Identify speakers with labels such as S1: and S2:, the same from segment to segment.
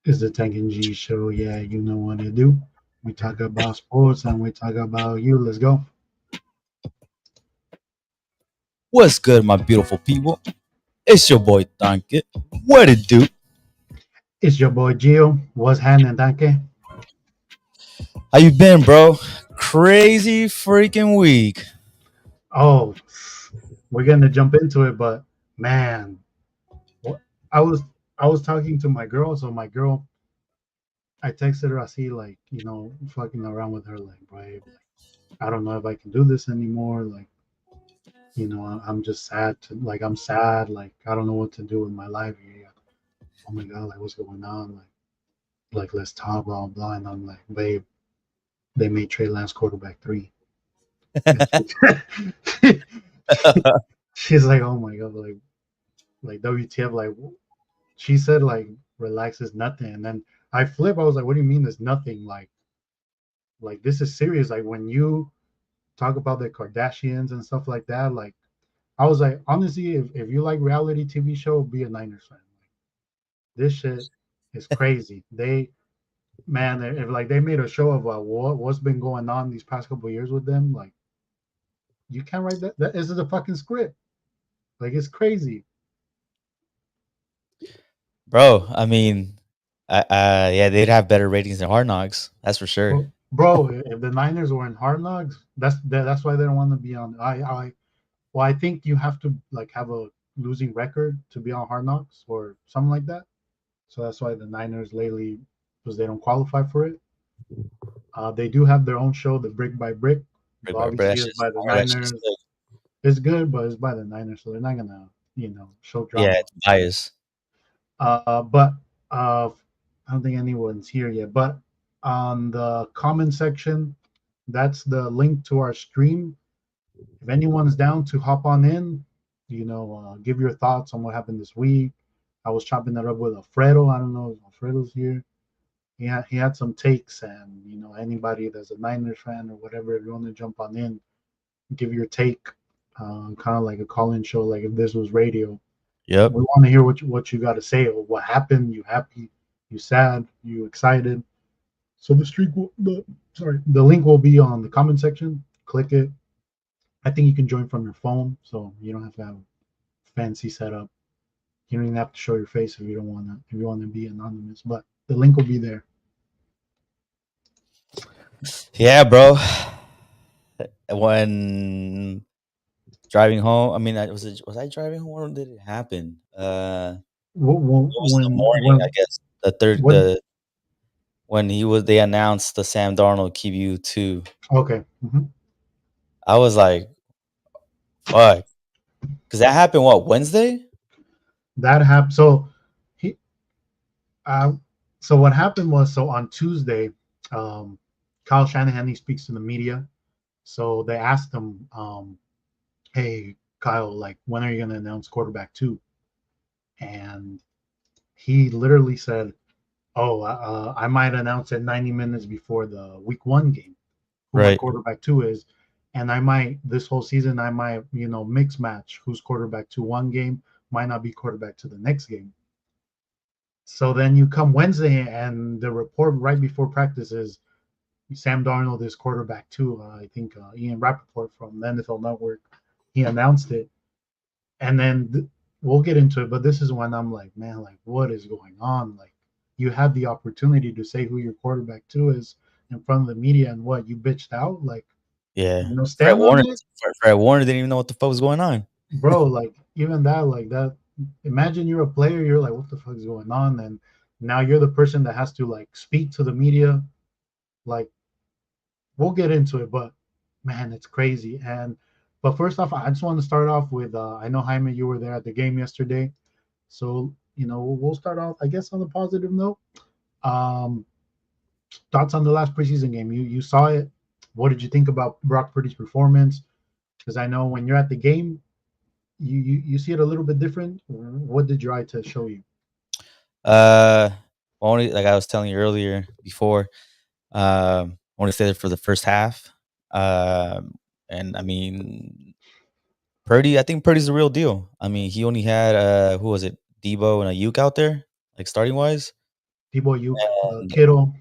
S1: It's the Tank and G show. Yeah, you know what to do. We talk about sports and we talk about you. Let's go.
S2: What's good, my beautiful people? It's your boy Donkey. What it do?
S1: It's your boy Gio. What's happening, Danke?
S2: How you been, bro? Crazy freaking week.
S1: Oh, we're gonna jump into it, but man, what I was I was talking to my girl, so my girl, I texted her. I see like fucking around with her, like, babe, like, I don't know if I can do this anymore. Like, I'm just sad. I'm sad. Like, I don't know what to do with my life here. Oh my god, like, what's going on? Like let's talk, blah blah. And I'm like, babe, they made Trey Lance quarterback three. And she's like, oh my god, like WTF, like she said, like, relax is nothing. And then I flip, I was like, what do you mean there's nothing? Like this is serious. Like when you talk about the Kardashians and stuff like that, like I was like, honestly, if you like reality TV show, be a Niners fan. Like this shit is crazy. They man, if like they made a show of what's been going on these past couple of years with them, like you can't write that. That is the fucking script. Like it's crazy,
S2: Bro, I mean, yeah, they'd have better ratings than Hard Knocks. That's for sure.
S1: bro. If the Niners were in Hard Knocks, that's why they don't want to be on. I think you have to like have a losing record to be on Hard Knocks or something like that. So that's why the Niners lately, because they don't qualify for it. They do have their own show, the Brick by Brick, but
S2: Bro,
S1: obviously
S2: that's
S1: it's
S2: just
S1: by the
S2: hard. That's just
S1: Niners. It's good, but it's by the Niners, so they're not gonna, show
S2: yeah,
S1: drama.
S2: it's bias.
S1: But I don't think anyone's here yet. But on the comment section, that's the link to our stream. If anyone's down to hop on in, give your thoughts on what happened this week. I was chopping that up with Alfredo. I don't know if Alfredo's here. He had some takes, and anybody that's a Niners fan or whatever, if you want to jump on in, give your take, kind of like a call-in show, like if this was radio.
S2: Yep.
S1: We want to hear what you got to say, or what happened. You happy? You sad? You excited? So the link will be on the comment section. Click it. I think you can join from your phone, so you don't have to have a fancy setup. You don't even have to show your face if you don't want to. If you want to be anonymous, but the link will be there.
S2: Yeah, bro. When driving home, I mean, was I driving home or did it happen? It was in the morning, I
S1: When
S2: guess. The third,
S1: what?
S2: the when they announced the Sam Darnold QB2.
S1: Okay,
S2: I was like, fuck, because that happened what, Wednesday?
S1: that happened. He, uh, so what happened was, so on Tuesday, um, Kyle Shanahan, he speaks to the media. So they asked him, "Hey, Kyle, like, when are you going to announce quarterback two?" And he literally said, "Oh, I might announce it 90 minutes before the week one game who my
S2: Right.
S1: quarterback two is, and I might this whole season I might mix match who's quarterback to one game might not be quarterback to the next game." So then you come Wednesday, and the report right before practice is Sam Darnold is quarterback too. I think Ian Rappaport from the NFL Network, he announced it, and then we'll get into it. But this is when I'm like, man, like what is going on? Like you had the opportunity to say who your quarterback two is in front of the media, and what you bitched out, like
S2: Yeah.
S1: stand on it,
S2: Fred Warner didn't even know what the fuck was going on.
S1: bro. Like even that, like that. Imagine you're a player, you're like, what the fuck is going on? And now you're the person that has to like speak to the media, like we'll get into it, but man, it's crazy. And but first off, I just want to start off with I know Jaime, you were there at the game yesterday, so we'll start off, I guess, on a positive note. Um, Thoughts on the last preseason game? You saw it. What did you think about Brock Purdy's performance? Because I know when you're at the game, you see it a little bit different. What did your eye test show you?
S2: Uh, only like I was telling you earlier before. Only stayed there for the first half. And I mean, Purdy. I think Purdy's the real deal. I mean, he only had who was it, Debo and Ayuk out there, like starting wise.
S1: Debo Ayuk,
S2: and
S1: Kittle.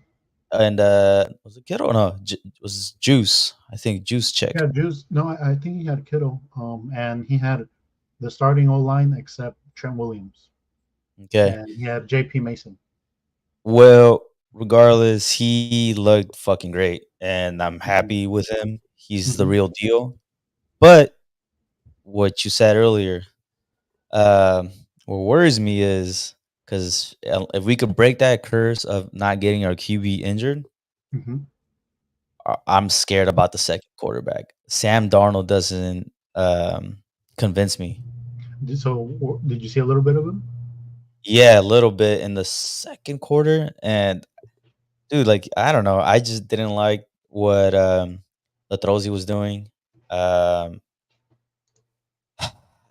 S2: was it Kittle? No, was Juice. I think Juice check.
S1: Yeah, Juice. No, I think he had Kittle. And he had the starting O line except Trent Williams,
S2: Okay.
S1: and he had J.P. Mason.
S2: Well, regardless, he looked fucking great, and I'm
S1: Hmm.
S2: happy with him. He's the
S1: Hmm.
S2: real deal. But what you said earlier, what worries me is because if we could break that curse of not getting our QB injured,
S1: Hmm.
S2: I'm scared about the second quarterback. Sam Darnold doesn't convince me.
S1: So, did you see a little bit of him?
S2: Yeah, a little bit in the second quarter, and dude, like I don't know, I just didn't like what Latrosi was doing. Um,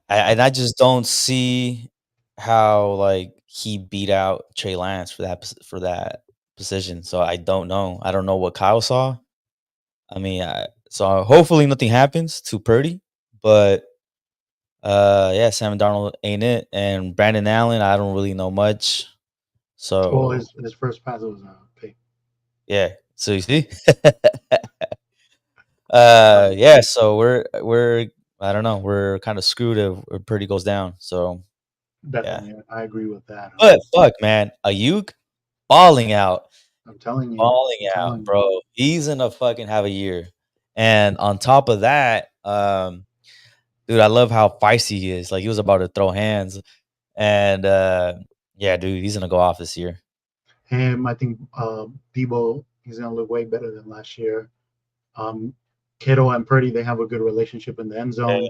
S2: I just don't see how like he beat out Trey Lance for for that position. So I don't know. I don't know what Kyle saw. I mean, so hopefully nothing happens to Purdy, but yeah, Sam Darnold ain't it, and Brandon Allen, I don't really know much.
S1: Oh,
S2: So
S1: his first pass was a pick.
S2: yeah, so you see,
S1: Um,
S2: yeah, so we're I don't know, we're kind of screwed if Purdy goes down. So yeah,
S1: Definitely, I agree with that.
S2: but fuck, man, Ayuk balling out,
S1: I'm telling you,
S2: balling
S1: I'm
S2: out,
S1: telling you.
S2: bro. He's gonna fucking have a year, and on top of that, dude, I love how feisty he is. Like he was about to throw hands. And, yeah, dude, he's gonna go off this year.
S1: Him, I think Debo, he's gonna look way better than last year. Um, Kittle and Purdy, they have a good relationship in the end
S2: Yeah.
S1: zone.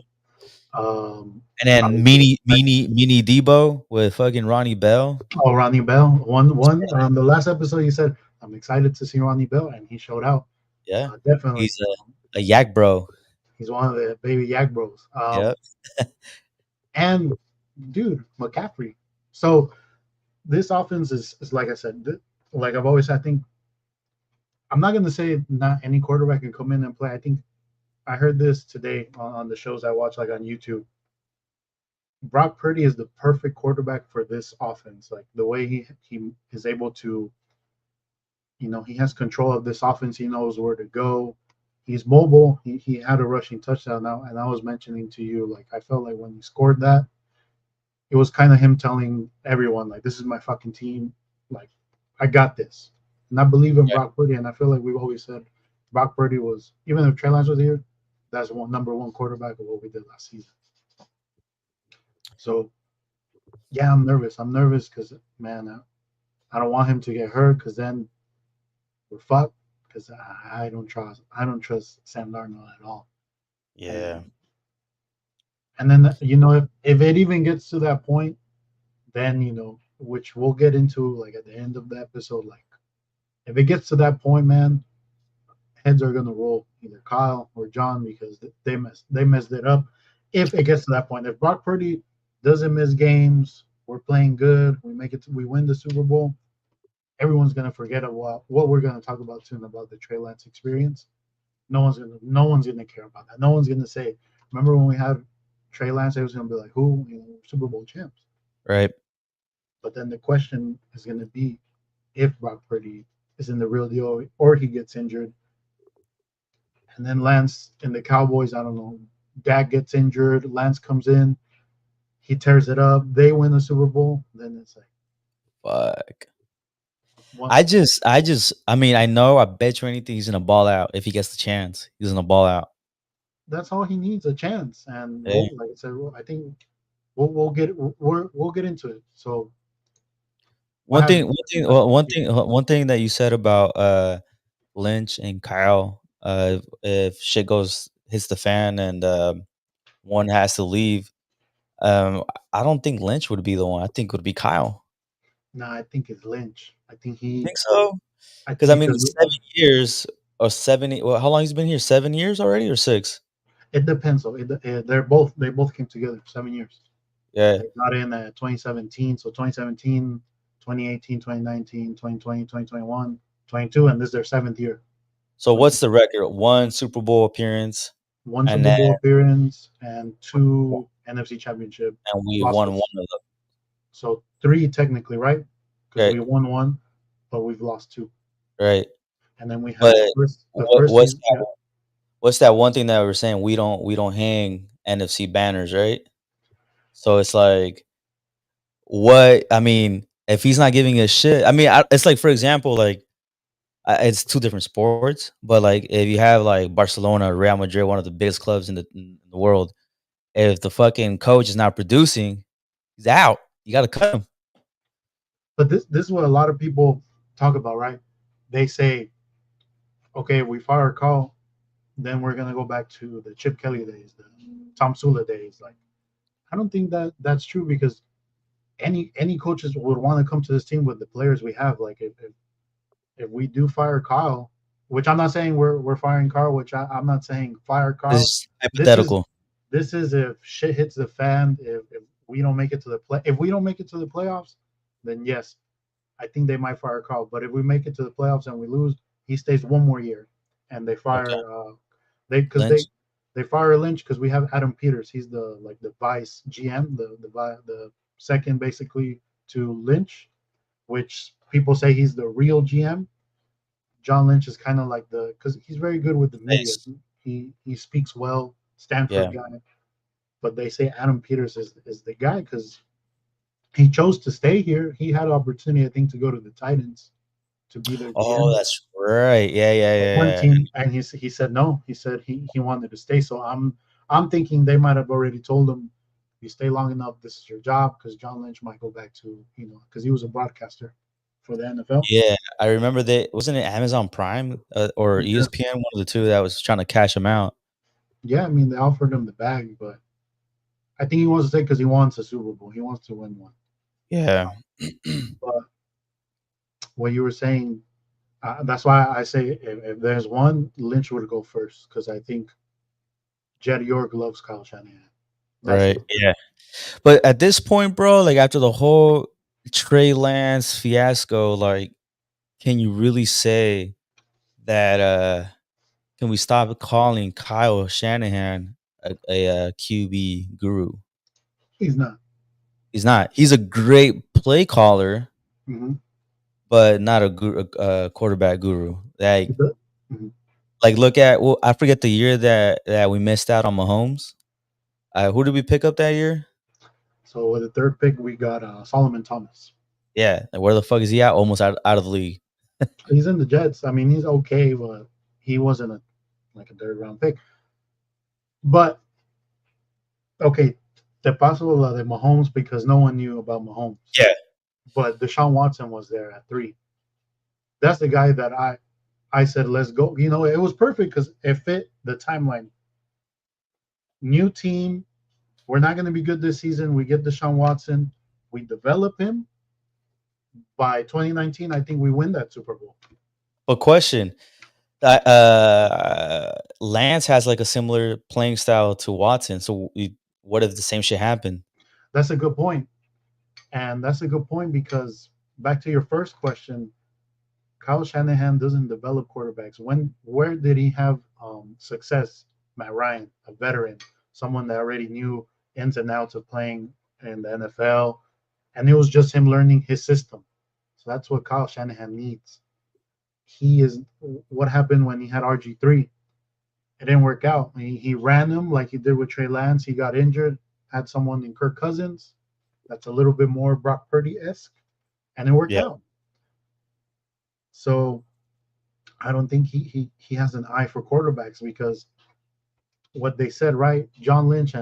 S1: Um,
S2: And
S1: I
S2: then
S1: would
S2: Meanie
S1: expect.
S2: Meanie Meanie Debo with fucking Ronnie Bell.
S1: Oh, Ronnie Bell, one on the last episode, you said I'm excited to see Ronnie Bell, and he showed out.
S2: Yeah.
S1: Definitely,
S2: He's a yak bro.
S1: he's one of the baby Yak Bros.
S2: Yep.
S1: And dude, McCaffrey. So this offense is like I said, like I've always, I think I'm not going to say not any quarterback can come in and play. I think I heard this today on the shows I watch, like on YouTube. Brock Purdy is the perfect quarterback for this offense. Like the way he is able to, he has control of this offense. He knows where to go. He's mobile. He had a rushing touchdown now, and I was mentioning to you, like I felt like when he scored that, it was kind of him telling everyone, like, this is my fucking team. Like, I got this. And I believe in
S2: Yeah.
S1: Brock Purdy, and I feel like we've always said Brock Purdy was, even if Trey Lance was here, that's number one quarterback of what we did last season. So yeah, I'm nervous. I'm nervous because man, I don't want him to get hurt because then we're fucked. Because I don't trust Sam Darnold at all. And
S2: Yeah.
S1: and then if it even gets to that point, then which we'll get into like at the end of the episode, like if it gets to that point, man, heads are gonna roll, either Kyle or John, because they messed it up. If it gets to that point, if Brock Purdy doesn't miss games, we're playing good, we win the Super Bowl, everyone's gonna forget about what we're gonna talk about soon about the Trey Lance experience. No one's gonna care about that. No one's gonna say, remember when we had Trey Lance? It was gonna be like, who, Super Bowl champs.
S2: Right.
S1: But then the question is gonna be if Brock Purdy is in the real deal or he gets injured. And then Lance and the Cowboys, I don't know, Dak gets injured, Lance comes in, he tears it up, they win the Super Bowl. Then it's like,
S2: Fuck.
S1: what?
S2: I mean, I know, I bet you anything he's gonna ball out if he gets the chance. He's gonna ball out.
S1: That's all he needs, a chance. And
S2: Yeah.
S1: like I said, I think we'll get into it. So what
S2: One
S1: have
S2: thing
S1: you
S2: one
S1: been
S2: thing
S1: watching
S2: well,
S1: this
S2: one
S1: season?
S2: thing one thing that you said about, Lynch and Kyle, if shit goes hits the fan and, one has to leave, I don't think Lynch would be the one. I think it would be Kyle.
S1: No, I think it's Lynch. I think
S2: You
S1: he,
S2: think so?
S1: I
S2: Because I mean,
S1: because
S2: 7 years or 70 well, how long he's been here? 7 years already or 6?
S1: it depends. So they both came together for 7 years.
S2: Yeah.
S1: They got in at 2017. So 2017, 2018, 2019, 2020, 2021, 22, and this is their seventh year.
S2: So
S1: Which
S2: what's the record? 1 Super Bowl appearance,
S1: one
S2: and
S1: Super
S2: then
S1: Bowl appearance and two NFC Championship
S2: we won one
S1: losses.
S2: of them.
S1: So three technically, right? Because
S2: Okay.
S1: we won one. but we've lost two.
S2: right.
S1: And then we had
S2: But
S1: the
S2: what
S1: first season. Yeah,
S2: what's that one thing that we're saying we don't hang NFC banners, right? So it's like what I mean, if he's not giving a shit, I mean, it's like for example, like it's two different sports, but like if you have like Barcelona, Real Madrid, one of the biggest clubs in the world, if the fucking coach is not producing, he's out. You got to cut him.
S1: but this is what a lot of people talk about, right? They say, okay, we fire Carl, then we're gonna go back to the Chip Kelly days, the Tom Sula days. Like, I don't think that that's true because any coaches would want to come to this team with the players we have. Like, if we do fire Kyle, which I'm not saying we're firing Kyle, which I'm not saying fire Kyle.
S2: It's
S1: This is
S2: hypothetical.
S1: this is if shit hits the fan. If we don't make it to the play, if we don't make it to the playoffs, then yes, I think they might fire Carl. But if we make it to the playoffs and we lose, he stays one more year, and they
S2: Okay,
S1: fire they because
S2: Lynch.
S1: they fire Lynch because we have Adam Peters. He's the like the vice GM, the second basically to Lynch, which people say he's the real GM. John Lynch is kind of like the because he's very good with the media.
S2: Nice.
S1: He speaks well, Stanford
S2: Yeah.
S1: guy. But they say Adam Peters is the guy because he chose to stay here. He had an opportunity, I think, to go to the Titans to be their
S2: Oh,
S1: GM
S2: that's right. Yeah, yeah,
S1: of one
S2: yeah, yeah.
S1: team, and he said no. He said he wanted to stay. So I'm thinking they might have already told him, if you stay long enough, this is your job. Because John Lynch might go back to because he was a broadcaster for the NFL.
S2: Yeah, I remember that wasn't it Amazon Prime, or
S1: Yeah,
S2: ESPN, one of the 2 that was trying to cash him out.
S1: yeah. I mean, they offered him the bag, but I think he wants to stay because he wants a Super Bowl. He wants to win one.
S2: Yeah.
S1: But what you were saying, that's why I say if there's one, Lynch would go first because I think Jed York loves Kyle Shanahan. That's
S2: Right,
S1: the
S2: yeah. But at this point, bro, like, after the whole Trey Lance fiasco, like, can you really say that, can we stop calling Kyle Shanahan a QB guru?
S1: he's not.
S2: He's not. He's a great play caller,
S1: Mm-hmm.
S2: but not a quarterback guru.
S1: Mm-hmm.
S2: Like, look at well, I forget the year that we missed out on Mahomes. Who did we pick up that year?
S1: So with the third pick, we got Solomon Thomas.
S2: Yeah, like, where the fuck is he at? Almost out of the league.
S1: He's in the Jets. I mean, he's okay, but he wasn't a third round pick. But okay, the possible de Mahomes because no one knew about Mahomes.
S2: Yeah.
S1: But Deshaun Watson was there at 3. That's the guy that I said let's go. It was perfect because it fit the timeline. New team. We're not going to be good this season. We get Deshaun Watson. We develop him. By 2019, I think we win that Super Bowl.
S2: But question, Lance has, like, a similar playing style to Watson, so what if the same shit happened?
S1: That's a good point. And that's a good point because back to your first question, Kyle Shanahan doesn't develop quarterbacks. Where did he have success? Matt Ryan, a veteran, someone that already knew ins and outs of playing in the NFL, and it was just him learning his system. So that's what Kyle Shanahan needs. He is what happened when he had RG3. It didn't work out. He ran him like he did with Trey Lance. He got injured, had someone in Kirk Cousins that's a little bit more Brock Purdy esque, and it worked
S2: Yeah.
S1: out. So I don't think he has an eye for quarterbacks because what they said, right? John Lynch,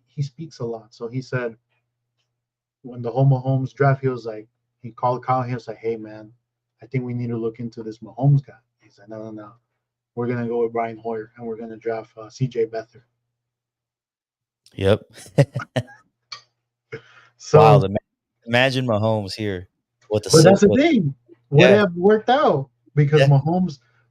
S1: he speaks a lot. So he said when the whole Mahomes draft, he was like, he called Kyle. He was like, hey man, I think we need to look into this Mahomes guy. He said, no, no, no. We're gonna go with Brian Hoyer and we're gonna draft CJ Beathard.
S2: Yep. Wow,
S1: So,
S2: imagine Mahomes here with the
S1: but
S2: si
S1: that's the
S2: with
S1: thing. Would it
S2: yeah,
S1: have worked out? Because
S2: yeah,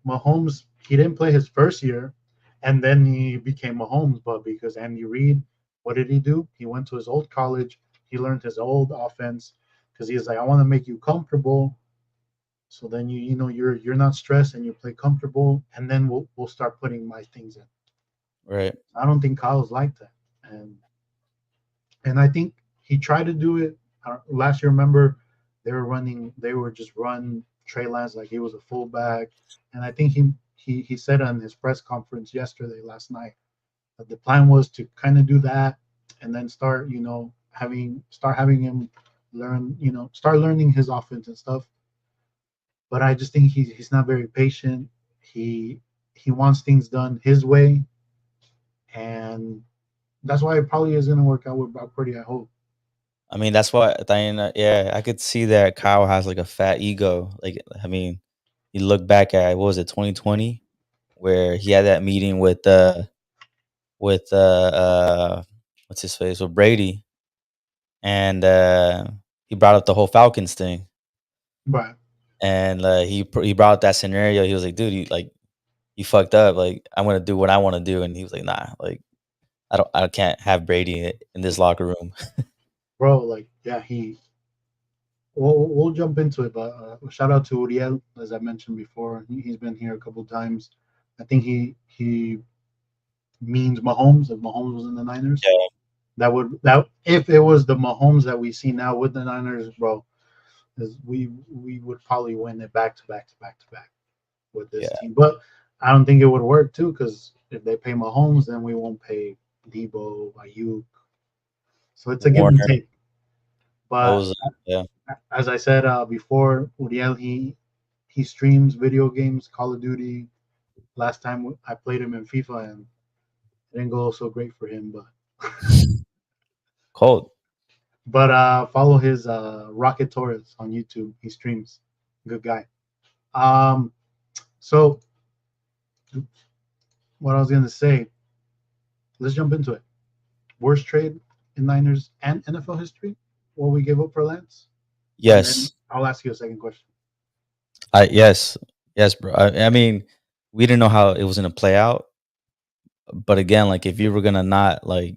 S1: Mahomes, he didn't play his first year, and then he became Mahomes. But because Andy Reid, what did he do? He went to his old college. He learned his old offense because he was like, I want to make you comfortable. So then you're not stressed and you play comfortable, and then we'll start putting my things in.
S2: right.
S1: I don't think Kyle's like that, and I think he tried to do it last year. Remember, they were just run Trey Lance like he was a fullback, and I think he said on his press conference yesterday last night that the plan was to kind of do that, and then start having him learn start learning his offense and stuff. But I just think he's not very patient. He wants things done his way, and that's why it probably is going to work out with Brock Purdy. I hope.
S2: I mean, that's why Diana, yeah, I could see that Kyle has like a fat ego. Like, I mean, you look back at what was it, 2020, where he had that meeting with what's his face with Brady, and he brought up the whole Falcons thing,
S1: But
S2: and he brought up that scenario. He was like, "Dude, you fucked up. Like, I'm gonna do what I want to do," and he was like, "Nah, like I can't have Brady in this locker room."
S1: bro, like yeah, we'll jump into it. But shout out to Uriel, as I mentioned before. He's been here a couple times. I think he means Mahomes. If Mahomes was in the Niners,
S2: Yeah,
S1: that if it was the Mahomes that we see now with the Niners, bro, is we would probably win it back to back to back to back with this
S2: yeah,
S1: team. But I don't think it would work too, because if they pay Mahomes, then we won't pay Debo, Ayuk. So it's a give and
S2: Warner,
S1: take. But
S2: Mo's, yeah,
S1: as I said before, Uriel he streams video games, Call of Duty. Last time I played him in FIFA, and it didn't go so great for him.
S2: cold.
S1: But follow his Rocket Torres on YouTube. He streams. Good guy. Um, so what I was gonna say, let's jump into it. Worst trade in Niners and NFL history. What we gave up for Lance, and then
S2: Yes,
S1: I'll ask you a second question.
S2: yes, yes, bro. I mean, we didn't know how it was gonna play out, but again, like if you were gonna not like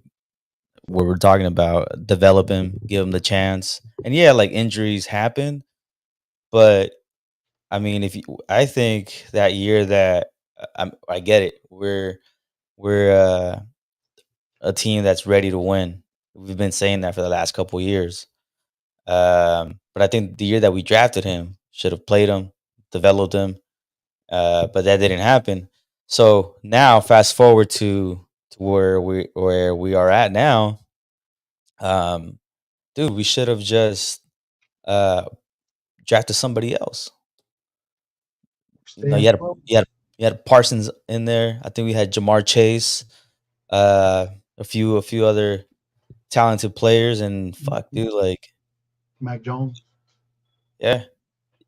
S2: what we're talking about, develop him, give him the chance, and yeah, like injuries happen, but I mean, if you, I think that year that I get it, we're a team that's ready to win. We've been saying that for the last couple years. But I think the year that we drafted him should have played him, developed him, but that didn't happen. So now, fast forward to where we are at now, um, dude, we should have just uh, drafted somebody else. You know,
S1: Stay in 12.
S2: you had Parsons in there. I think we had Jamar Chase, a few other talented players, and fuck, dude, like,
S1: Mac Jones.
S2: yeah.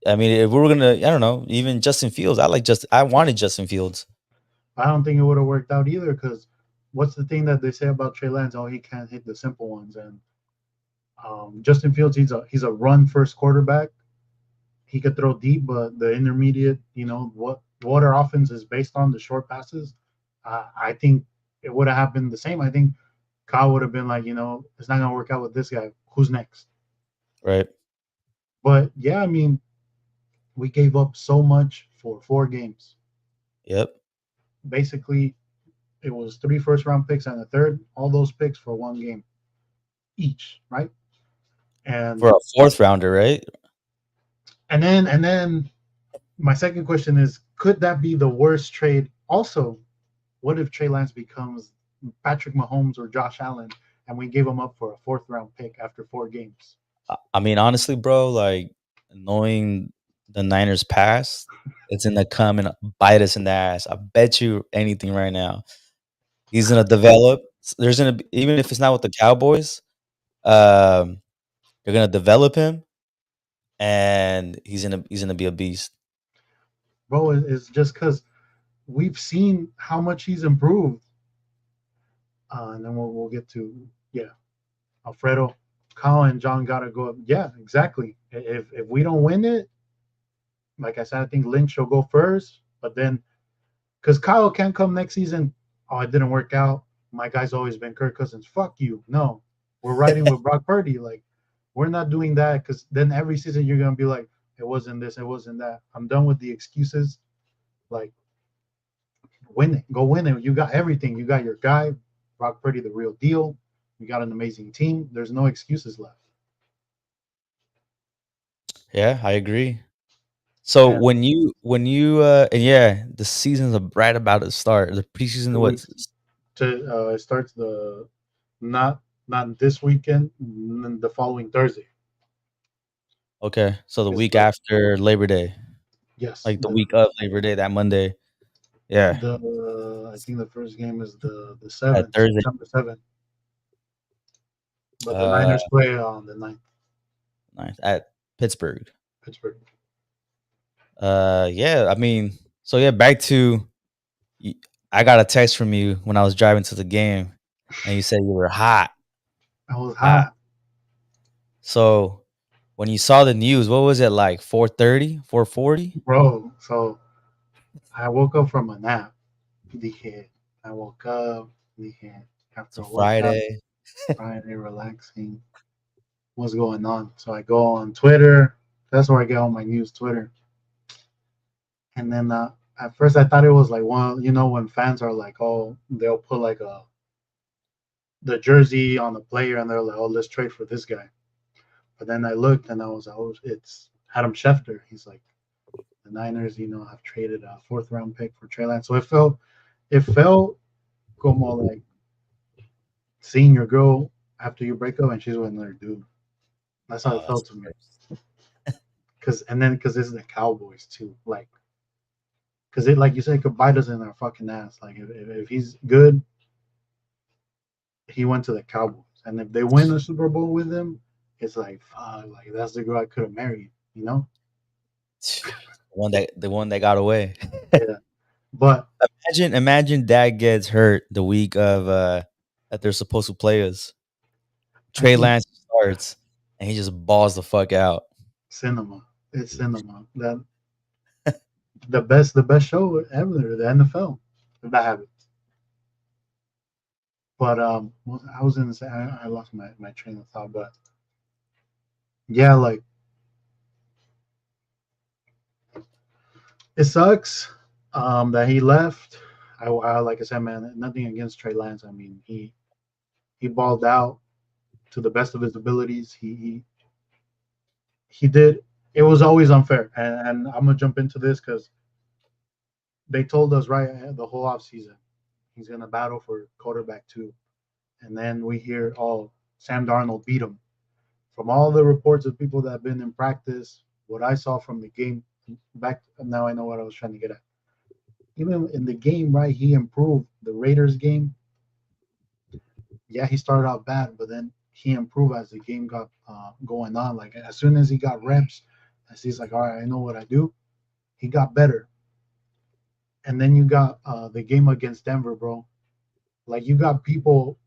S2: I mean, if we were gonna, I don't know, even Justin Fields. I wanted Justin Fields.
S1: I don't think it would have worked out either, because what's the thing that they say about Trey Lance? Oh, he can't hit the simple ones. And Justin Fields, he's a run first quarterback. He could throw deep, but the intermediate, what our offense is based on, the short passes. I think it would have happened the same. I think Kyle would have been like, it's not gonna work out with this guy. Who's next?
S2: Right.
S1: But yeah, I mean, we gave up so much for 4 games.
S2: Yep.
S1: Basically, it was 3 first round picks and a third. All those picks for 1 game each, right?
S2: For
S1: And
S2: a fourth rounder, right?
S1: and then my second question is, could that be the worst trade? Also, what if Trey Lance becomes Patrick Mahomes or Josh Allen, and we gave him up for a 4th round pick after 4 games?
S2: I mean, honestly, bro, like knowing the Niners past, it's gonna come and bite us in the ass. I bet you anything right now. He's gonna develop. There's gonna be, even if it's not with the Cowboys, um, they're gonna develop him, and he's gonna be a beast.
S1: Bro, it's just because we've seen how much he's improved. And then we'll get to, yeah, Alfredo, Kyle, and John got to go up. Yeah, exactly. If we don't win it, like I said, I think Lynch will go first. But then, because Kyle can't come next season, oh, it didn't work out. My guy's always been Kirk Cousins. Fuck you. No, we're riding with Brock Purdy. Like, we're not doing that, because then every season you're gonna be like, it wasn't this, it wasn't that. I'm done with the excuses. Like, win it, go win it. You got everything. You got your guy, Brock Purdy, the real deal. You got an amazing team. There's no excuses left.
S2: Yeah, I agree. So
S1: And
S2: and yeah, the season's right about to start. The preseason
S1: 2 weeks
S2: what's
S1: to it starts not not this weekend, the following Thursday.
S2: okay. So the
S1: It's
S2: week
S1: the
S2: after Labor Day,
S1: yes
S2: like the week of Labor Day, that Monday. Yeah,
S1: the I think the first game is the
S2: that
S1: 7th,
S2: Thursday.
S1: September 7th, but the
S2: Uh,
S1: Niners play on the 9th,
S2: Nice at Pittsburgh.
S1: Pittsburgh.
S2: Yeah. I mean, so yeah, back to y- I got a text from you when I was driving to the game, and you said you were hot,
S1: I was
S2: hot.
S1: hot,
S2: So when you saw the news, what was it like? 4:30, 4:40.
S1: bro. So I woke up from a nap. Dije, I woke up. Dije,
S2: It's
S1: after
S2: a
S1: a workout,
S2: Friday.
S1: Friday, relaxing. What's going on? So I go on Twitter. That's where I get all my news, Twitter. And then at first I thought it was like one, when fans are like, oh, they'll put like the jersey on the player, and they're like, oh, let's trade for this guy. But then I looked and I was like, oh, it's Adam Schefter. He's like, the Niners, have traded a fourth round pick for Trey Lance. So it felt como like seeing your girl after you break up and she's with another dude. That's how
S2: Oh,
S1: it
S2: that's
S1: felt
S2: the
S1: to me.
S2: worst.
S1: Because this is the Cowboys too. Like, because it, like you said, could bite us in our fucking ass. Like, if he's good, he went to the Cowboys, and if they win a Super Bowl with him, it's like fuck, like that's the girl I could have married, you know?
S2: The one that got away.
S1: Yeah, but
S2: Imagine dad gets hurt the week of that they're supposed to play us.
S1: I
S2: Trey
S1: think
S2: Lance starts and he just balls the fuck out.
S1: cinema, it's cinema. That the best show ever, the NFL. If that happens, but I was gonna say I lost my train of thought, but yeah, like it sucks that he left. Like I said, man, nothing against Trey Lance. I mean, he balled out to the best of his abilities. He did. It was always unfair, and I'm gonna jump into this because they told us right the whole off season he's gonna battle for quarterback two, and then we hear, oh, Sam Darnold beat him. From all the reports of people that have been in practice, what I saw from the game back now, I know what I was trying to get at. Even in the game, right, he improved. The Raiders game, yeah, he started out bad, but then he improved as the game got going on. Like as soon as he got reps, as he's like, all right, I know what I do. He got better. And then you got the game against Denver, bro. Like you got people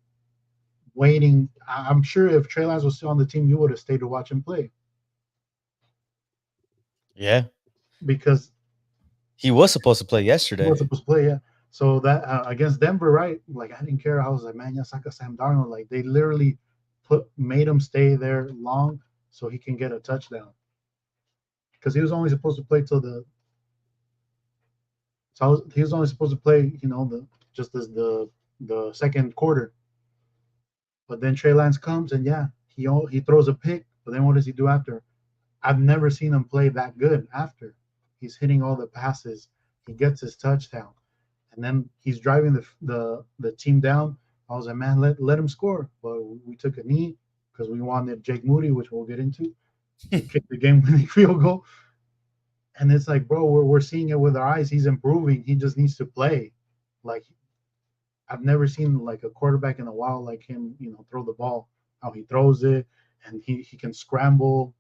S1: waiting. I'm sure if Trey Lance was still on the team, you would have stayed to watch him play
S2: Yeah.
S1: because
S2: He was supposed to play
S1: he was
S2: yesterday.
S1: supposed to play. Yeah. So that against Denver, right? Like I didn't care. I was like, man, Yasaka Sam Darnold. Like they literally made him stay there long so he can get a touchdown because he was only supposed to play till the so he was only supposed to play, the just as the second quarter. But then Trey Lance comes and yeah, he throws a pick. But then what does he do after? I've never seen him play that good after. He's hitting all the passes. He gets his touchdown, and then he's driving the team down. I was like, man, let him score. But we took a knee because we wanted Jake Moody, which we'll get into, to kick the game-winning field goal. And it's like, bro, we're seeing it with our eyes. He's improving. He just needs to play. Like I've never seen like a quarterback in a while like him, throw the ball, how he throws it, and he can scramble.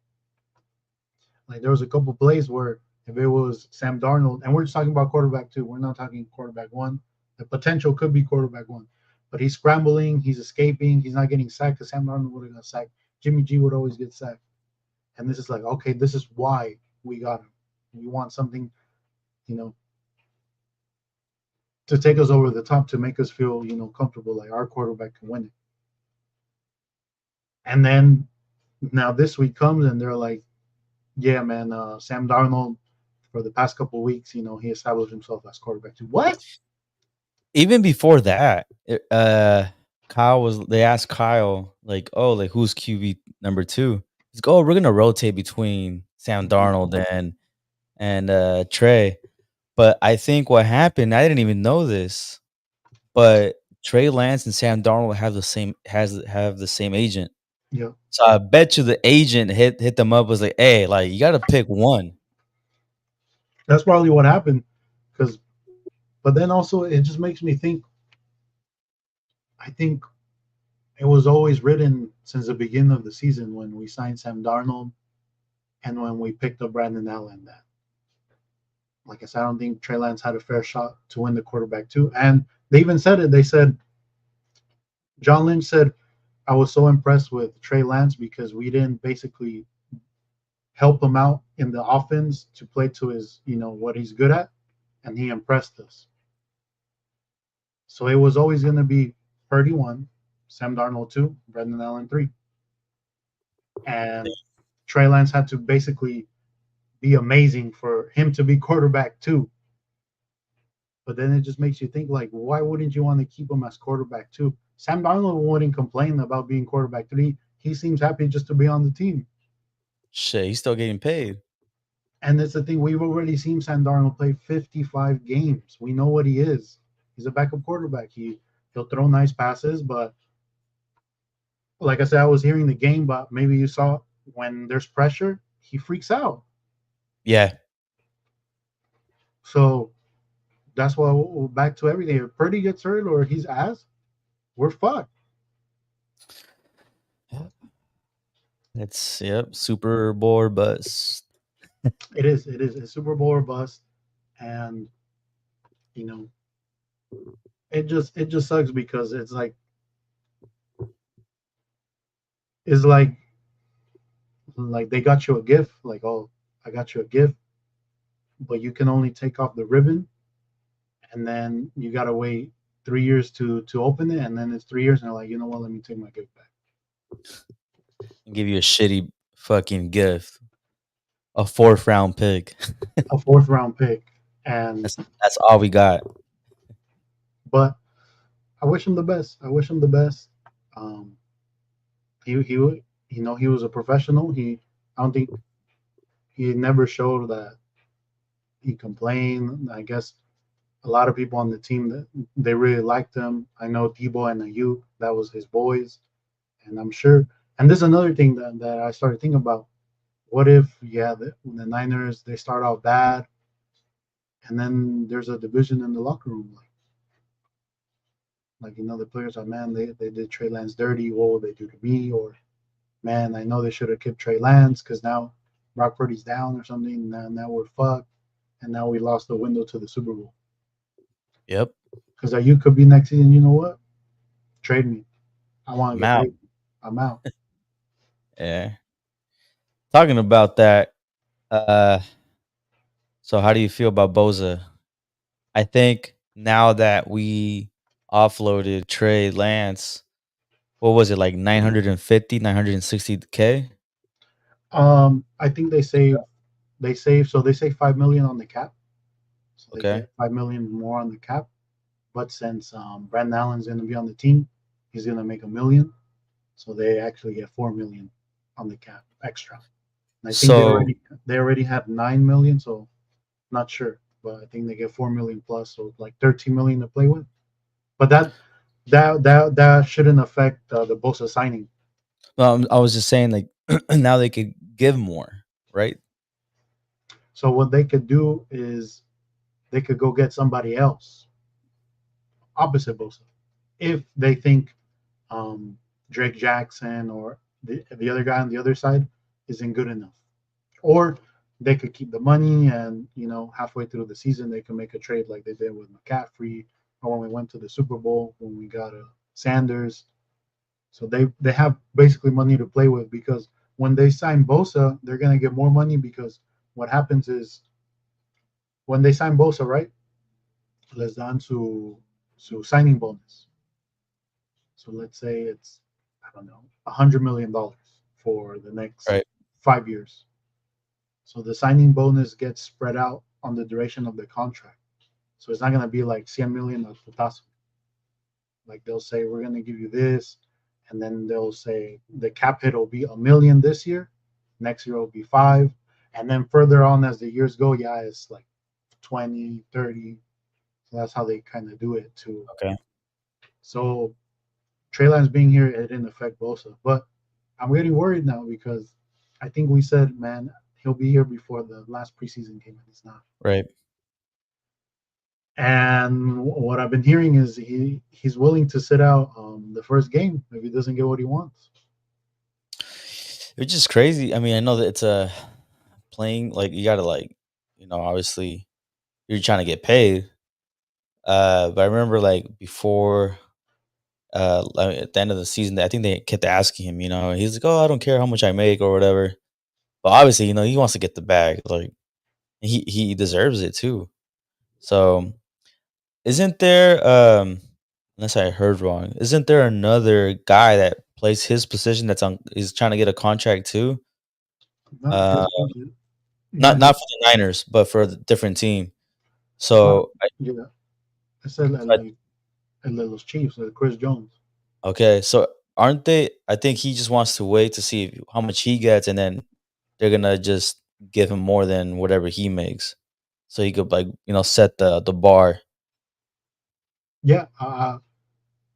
S1: Like there was a couple plays where if it was Sam Darnold, and we're just talking about quarterback two, we're not talking quarterback one. The potential could be quarterback one, but he's scrambling, he's escaping, he's not getting sacked. Because Sam Darnold would have got sacked. Jimmy G would always get sacked, and this is like, okay, this is why we got him. We want something, you know, to take us over the top to make us feel, comfortable, like our quarterback can win it. And then now this week comes and they're like, yeah, man, Sam Darnold for the past couple of weeks, he established himself as quarterback too. What?
S2: Even before that, they asked Kyle, like, oh, like who's QB number two? He's like, oh, we're gonna rotate between Sam Darnold and Trey. But I think what happened, I didn't even know this, but Trey Lance and Sam Darnold have the same agent.
S1: Yeah,
S2: So I bet you the agent hit them up, was like, "Hey, like you got to pick one."
S1: that's probably what happened. Because, but then also it just makes me think. I think it was always written since the beginning of the season when we signed Sam Darnold and when we picked up Brandon Allen that, like I said, I don't think Trey Lance had a fair shot to win the quarterback too. And they even said it. They said John Lynch said I was so impressed with Trey Lance because we didn't basically help him out in the offense to play to his, what he's good at, and he impressed us. So it was always going to be Purdy one, Sam Darnold two, Brendan Allen three, and Trey Lance had to basically be amazing for him to be quarterback two. But then it just makes you think like, why wouldn't you want to keep him as quarterback two? Sam Darnold wouldn't complain about being quarterback three. He seems happy just to be on the team.
S2: Shit, he's still getting paid.
S1: And that's the thing. We've already seen Sam Darnold play 55 games. We know what he is. He's a backup quarterback. He'll throw nice passes, but like I said, I was hearing the game, but maybe you saw when there's pressure, he freaks out.
S2: Yeah.
S1: So that's why we're back to everything. If Purdy gets hurt or he's ass, we're fucked.
S2: It's yep, Super Bowl bust.
S1: It is. It is a Super Bowl or bust, and you know, it just sucks because it's like they got you a gift, like, oh, I got you a gift, but you can only take off the ribbon, and then you gotta wait 3 years to open it, and then it's 3 years, and they're like, you know what? Let me take my gift back.
S2: And give you a shitty fucking gift, a fourth round pick.
S1: A fourth round pick, and
S2: That's all we got.
S1: but I wish him the best. I wish him the best. Um, he was a professional. I don't think he never showed that he complained. I guess a lot of people on the team that they really liked him. I know Debo and Ayuk, that was his boys, and I'm sure. And this is another thing that I started thinking about. What if, yeah, the Niners they start out bad, and then there's a division in the locker room, the players are, man, they did Trey Lance dirty. What will they do to me? Or, man, I know they should have kept Trey Lance because now Brock Purdy's down or something. Now we're fucked, and now we lost the window to the Super Bowl.
S2: Yep.
S1: Because you could be next season. You know what? Trade me. I want to
S2: I'm
S1: get
S2: out.
S1: paid. I'm out.
S2: Yeah. Talking about that, uh, so how do you feel about Boza? I think now that we offloaded Trey Lance, what was it, like 950, 960K?
S1: I think they save 5 million on the cap, so they
S2: Okay.
S1: get 5 million more on the cap. But since Brandon Allen's going to be on the team, he's going to make 1 million, so they actually get 4 million on the cap extra. And I think they
S2: So,
S1: already they already have 9 million, so not sure, but I think they get 4 million plus, so like 13 million to play with. But that shouldn't affect the Bosa signing.
S2: I was just saying, like, now they could give more, right?
S1: So what they could do is they could go get somebody else opposite Bosa if they think Drake Jackson or the other guy on the other side isn't good enough. Or they could keep the money and halfway through the season they can make a trade like they did with McCaffrey, or when we went to the Super Bowl when we got a Sanders. So they have basically money to play with because when they sign Bosa, they're gonna get more money because what happens is when they sign Bosa, right? Les dan su signing bonus. So let's say it's, I don't know, $100 million for the next
S2: Right.
S1: 5 years. So the signing bonus gets spread out on the duration of the contract. So it's not going to be like 100 million of putazo. Like they'll say, we're going to give you this. And then they'll say the cap hit will be 1 million this year. Next year will be five. And then further on as the years go, yeah, it's like 20, 30. So that's how they kind of do it too.
S2: Okay.
S1: So Trey Lance being here, it didn't affect Bosa. But I'm getting worried now because I think we said, man, he'll be here before the last preseason game, and he's not.
S2: Right.
S1: And what I've been hearing is he's willing to sit out the first game if he doesn't get what he wants.
S2: It's just crazy. I mean, I know that it's a playing like you gotta like, obviously you're trying to get paid. But I remember like before like, at the end of the season, I think they kept asking him, he's like, "Oh, I don't care how much I make or whatever." But obviously, he wants to get the bag. Like he deserves it too. So isn't there unless I heard wrong, isn't there another guy that plays his position that's on is trying to get a contract too?
S1: Not
S2: Uh
S1: his position. Yeah,
S2: not for the Niners, but for a different team.
S1: uh,
S2: So
S1: yeah. I said
S2: I
S1: like los Chiefs, like Chris Jones.
S2: okay, so aren't they I think he just wants to wait to see how much he gets, and then they're gonna just give him more than whatever he makes. So he could like, set the bar.
S1: Yeah,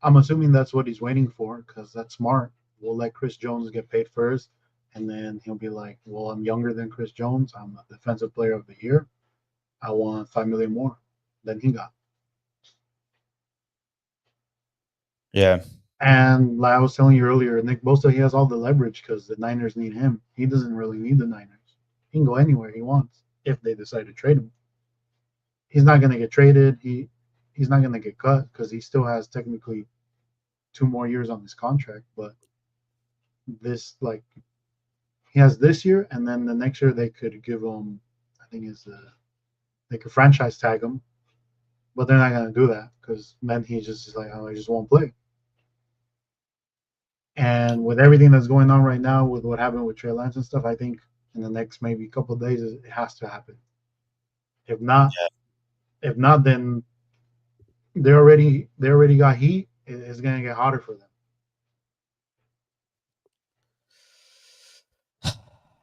S1: I'm assuming that's what he's waiting for because that's smart. We'll let Chris Jones get paid first, and then he'll be like, "Well, I'm younger than Chris Jones. I'm a defensive player of the year. I want 5 million more than he got."
S2: Yeah.
S1: And like I was telling you earlier, Nick Bosa, he has all the leverage because the Niners need him. He doesn't really need the Niners. He can go anywhere he wants if they decide to trade him. He's not going to get traded. He's not going to get cut because he still has technically 2 more years on his contract. But this like he has this year, and then the next year they could give him. I think is they could franchise tag him, but they're not going to do that because then he just is like, oh, I just won't play. And with everything that's going on right now, with what happened with Trey Lance and stuff, I think in the next maybe couple of days it has to happen. If not, if not, then they already got heat. It's gonna get hotter for them.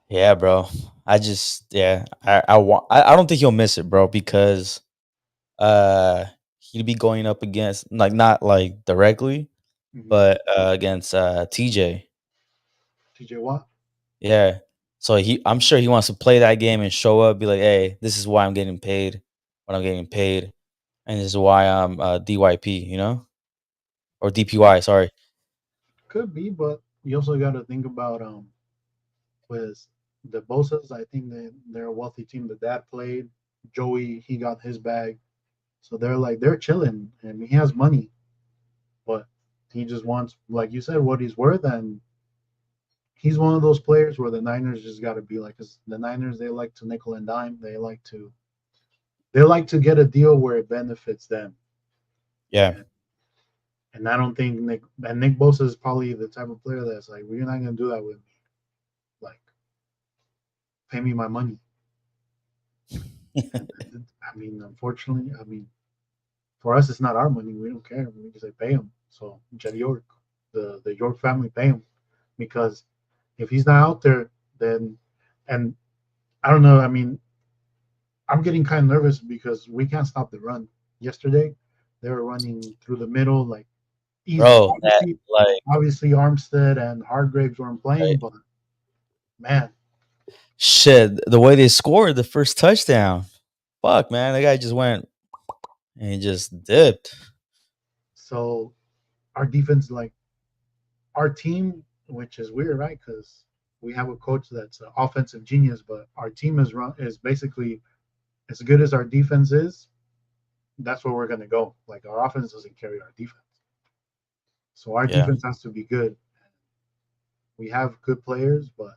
S2: Yeah, bro. I don't think he'll miss it, bro, because uh he'd be going up against like not like directly,
S1: Mm-hmm.
S2: but against TJ.
S1: TJ Watt
S2: Yeah. So I'm sure he wants to play that game and show up, be like, "Hey, this is why I'm getting paid, what I'm getting paid, and this is why I'm DYP, or DPY, sorry."
S1: could be, but you also got to think about with the Bosa's. I think they're a wealthy team. The dad played. Joey, he got his bag, so they're chilling, and he has money, but he just wants, like you said, what he's worth, and he's one of those players where the Niners just got to be like, because the Niners, they like to nickel and dime. They like to get a deal where it benefits them,
S2: Yeah.
S1: and and I don't think Nick Bosa is probably the type of player that's like, well, you're not gonna do that with me. Like, pay me my money. And I mean, unfortunately, I mean, for us, it's not our money. We don't care. We just say pay him. So Jed York, the York family, pay him because if he's not out there, then and I don't know. I mean, I'm getting kind of nervous because we can't stop the run. Yesterday, they were running through the middle like easy.
S2: Bro, that like
S1: Obviously, Armstead and Hargraves weren't playing,
S2: right.
S1: but man.
S2: Shit, the way they scored the first touchdown. Fuck, man, the guy just went and he just dipped.
S1: So our defense, like our team, which is weird, right? Because we have a coach that's an offensive genius, but our team is basically as good as our defense is. That's where we're gonna go. Like our offense doesn't carry our defense, so our
S2: Yeah.
S1: defense has to be good. We have good players, but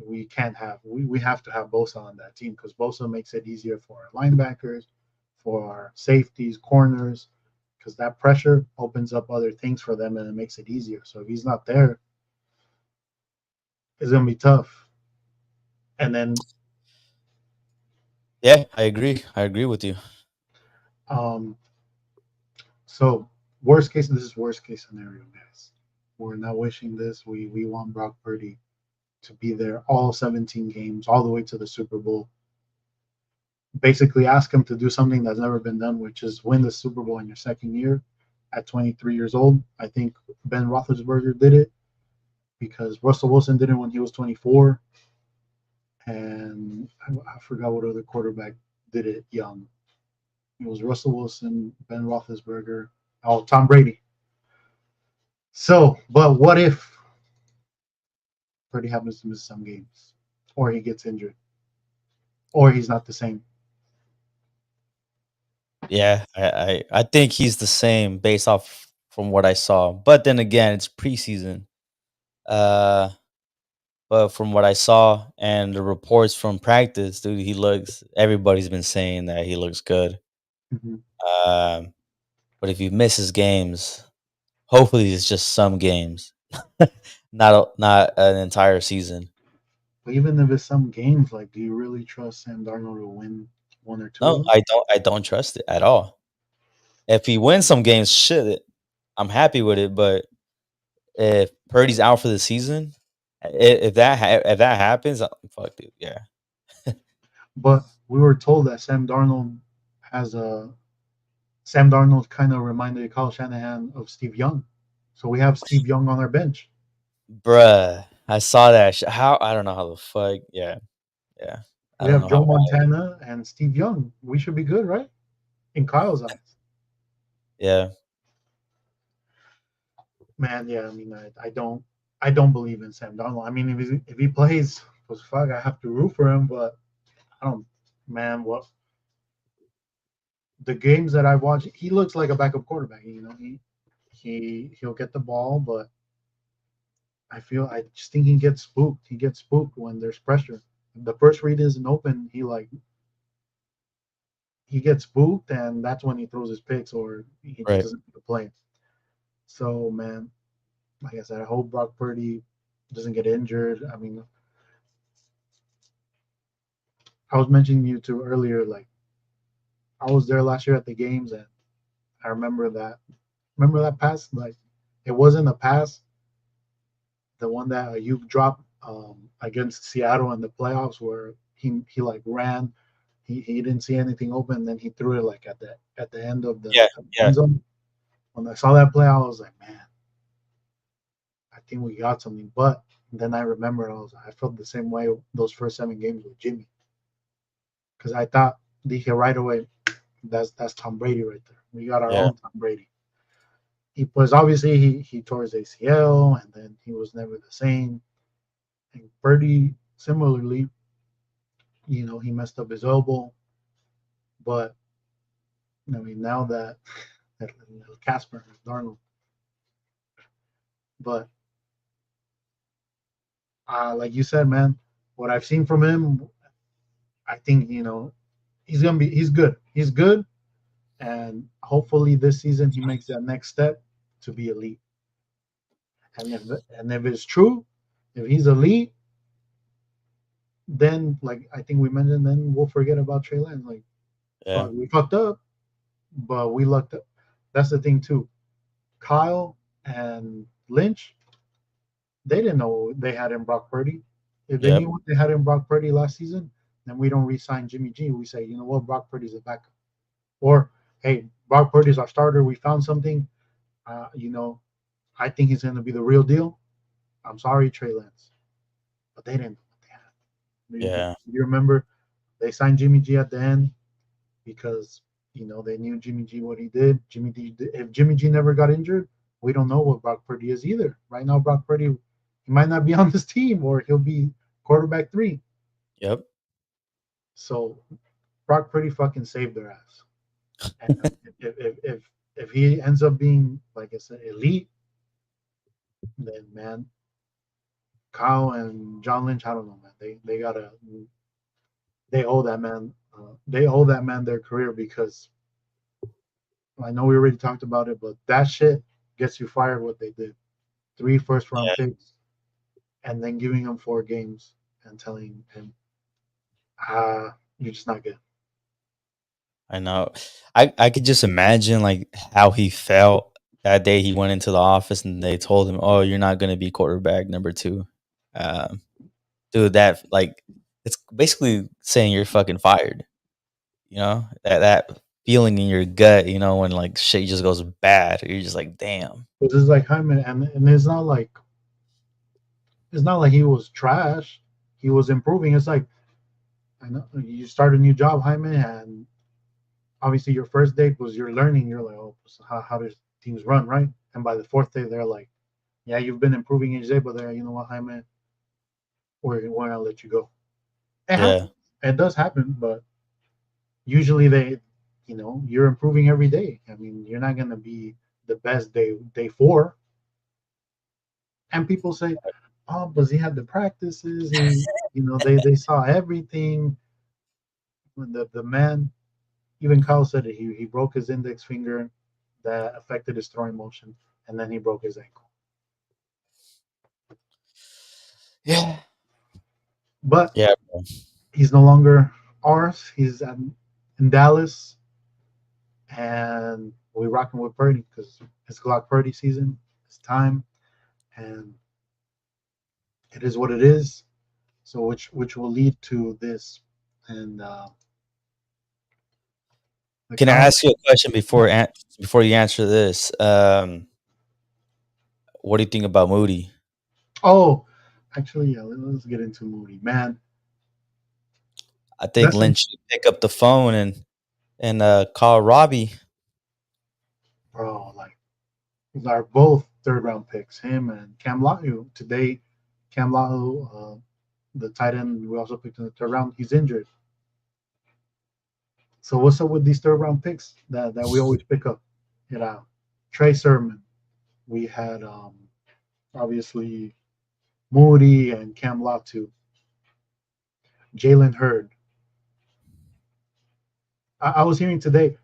S1: we have to have Bosa on that team because Bosa makes it easier for our linebackers, for our safeties, corners, because that pressure opens up other things for them and it makes it easier. So if he's not there, it's gonna be tough. And then
S2: Yeah, I agree. I agree with you.
S1: um so worst case, this is worst case scenario, guys. We're not wishing this. We want Brock Purdy. to be there all 17 games, all the way to the Super Bowl. Basically, ask him to do something that's never been done, which is win the Super Bowl in your second year at 23 years old. I think Ben Roethlisberger did it because Russell Wilson did it when he was 24, and I forgot what other quarterback did it young. It was Russell Wilson, Ben Roethlisberger, oh, Tom Brady. So, but what if Purdy happens to miss some games, or he gets injured, or he's not the same?
S2: Yeah, I think he's the same based off from what I saw. But then again, it's preseason. Uh, but from what I saw and the reports from practice, dude, he looks. Everybody's been saying that he looks good.
S1: Mm-hmm.
S2: Um, but if he misses games, hopefully it's just some games, not an entire season.
S1: But even if it's some games, like, do you really trust Sam Darnold to win one or two of
S2: No,
S1: them?
S2: I don't trust it at all. If he wins some games, shit, I'm happy with it. But if Purdy's out for the season, if that happens, fuck, dude, yeah,
S1: But we were told that has a Sam Darnold kind of reminded Kyle Shanahan of Steve Young. So we have Steve Young on our bench.
S2: bruh, I saw that. How I don't know how the fuck, yeah, yeah, I
S1: We
S2: don't
S1: have
S2: know how.
S1: Joe Montana and Steve Young. We should be good, right? In Kyle's eyes.
S2: Yeah,
S1: Man, yeah, I mean, I don't believe in Sam Darnold. I mean, if he plays, well, fuck, I have to root for him. But I don't, man. What the games that I watch, he looks like a backup quarterback. You know, he'll get the ball, but I just think he gets spooked. He gets spooked when there's pressure. If the first read isn't open, he gets spooked, and that's when he throws his picks or he just
S2: right,
S1: doesn't make the play. So, man, like I said, I hope Brock Purdy doesn't get injured. I mean, I was mentioning you two earlier. Like, I was there last year at the games, and I remember that pass. Like, it wasn't a pass, the one that Ayuk dropped against Seattle in the playoffs, where he like ran, he didn't see anything open, then he threw it like at the end of
S2: yeah,
S1: the
S2: yeah,
S1: end zone. When I saw that play, I was like, man, I think we got something. But then I remember I felt the same way those first 7 games with Jimmy, because I thought DK right away, that's Tom Brady right there. We got our
S2: yeah,
S1: own Tom Brady. He was obviously he tore his ACL, and then he was never the same. And Purdy similarly, he messed up his elbow, but I mean now that Casper Darnold, but like you said, man, what I've seen from him, I think he's good. He's good, and hopefully this season he makes that next step to be elite. And if it's true, if he's elite, then like I think we mentioned, then we'll forget about Trey Lance. Like,
S2: yeah,
S1: fuck, we fucked up, but we lucked up. That's the thing too. Kyle and Lynch, they didn't know they had in Brock Purdy. If they
S2: yep,
S1: knew what they had in Brock Purdy last season, then we don't re-sign Jimmy G. We say, you know what, Brock Purdy's a backup. Or, hey, Brock Purdy's our starter. We found something. Uh, you know, I think he's going to be the real deal. I'm sorry, Trey Lance, but they didn't know what they had.
S2: yeah,
S1: You remember they signed Jimmy G at the end because they knew Jimmy G what he did. If Jimmy G never got injured, we don't know what Brock Purdy is either. Right now, Brock Purdy, he might not be on this team, or he'll be quarterback 3.
S2: yep,
S1: So Brock Purdy fucking saved their ass. And if he ends up being, like I said, elite, then man, Kyle and John Lynch, I don't know, man. They owe that man. They owe that man their career, because I know we already talked about it, but that shit gets you fired. What they did, 3 first-round
S2: yeah.
S1: picks, and then giving him 4 games and telling him, you're just not good.
S2: I know. I could just imagine like how he felt that day he went into the office and they told him, "Oh, you're not going to be quarterback number 2." Um, dude, that like it's basically saying you're fucking fired. You know that feeling in your gut. You know when like shit just goes bad. You're just like, damn.
S1: Because it's like Jaime, and it's not like he was trash. He was improving. It's like I know you start a new job, Jaime, and obviously your first day was you're learning. You're like, oh, so how does teams run, right? And by the fourth day, they're like, yeah, you've been improving each day, but they're, you know what, Jaime, we're gonna let you go. It
S2: Yeah.
S1: happens. It does happen, but usually you're improving every day. I mean, you're not gonna be the best day four. And people say, oh, but he had the practices. They saw everything. The man, even Kyle said it. He broke his index finger, that affected his throwing motion, and then he broke his ankle.
S2: Yeah.
S1: But
S2: Yeah, bro.
S1: he's no longer ours. In Dallas, and we're rocking with Purdy because it's Glock Purdy season. It's time, and it is what it is. So which will lead to this, and the
S2: Can I
S1: counter.
S2: ask you a question
S1: Yeah.
S2: before you answer this? What do you think about Moody?
S1: Oh, actually, yeah. Let's get into Moody, man.
S2: I think
S1: That's
S2: Lynch should pick up the phone and call Robbie.
S1: bro. Like, are both third round picks. Him and Cam Lahu. Today, Cam Lahu, the tight end we also picked in the third round, he's injured. So what's up with these third round picks that we always pick up? You know, Trey Sermon. We had obviously Moody and Cam Latu, Jalen Hurd. I was hearing today,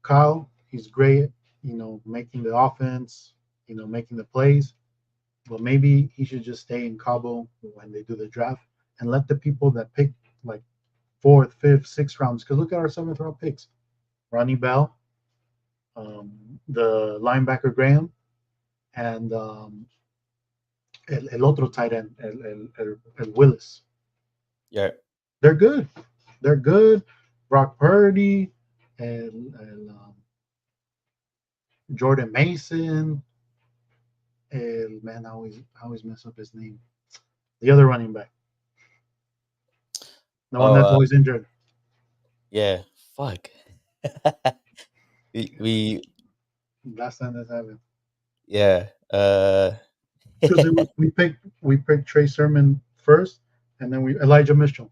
S1: Kyle, he's great, making the offense, making the plays, but maybe he should just stay in Cabo when they do the draft and let the people that pick like fourth, fifth, sixth rounds, because look at our seventh round picks. Ronnie Bell, the linebacker Graham, and el otro tight end, el Willis.
S2: Yeah.
S1: They're good. They're good. Brock Purdy and Jordan Mason. El man, I always mess up his name. The other running back, the one
S2: Oh,
S1: that's always injured.
S2: yeah. Fuck. We
S1: Last time that happened,
S2: yeah.
S1: because it was we picked Trey Sermon first, and then we Elijah Mitchell.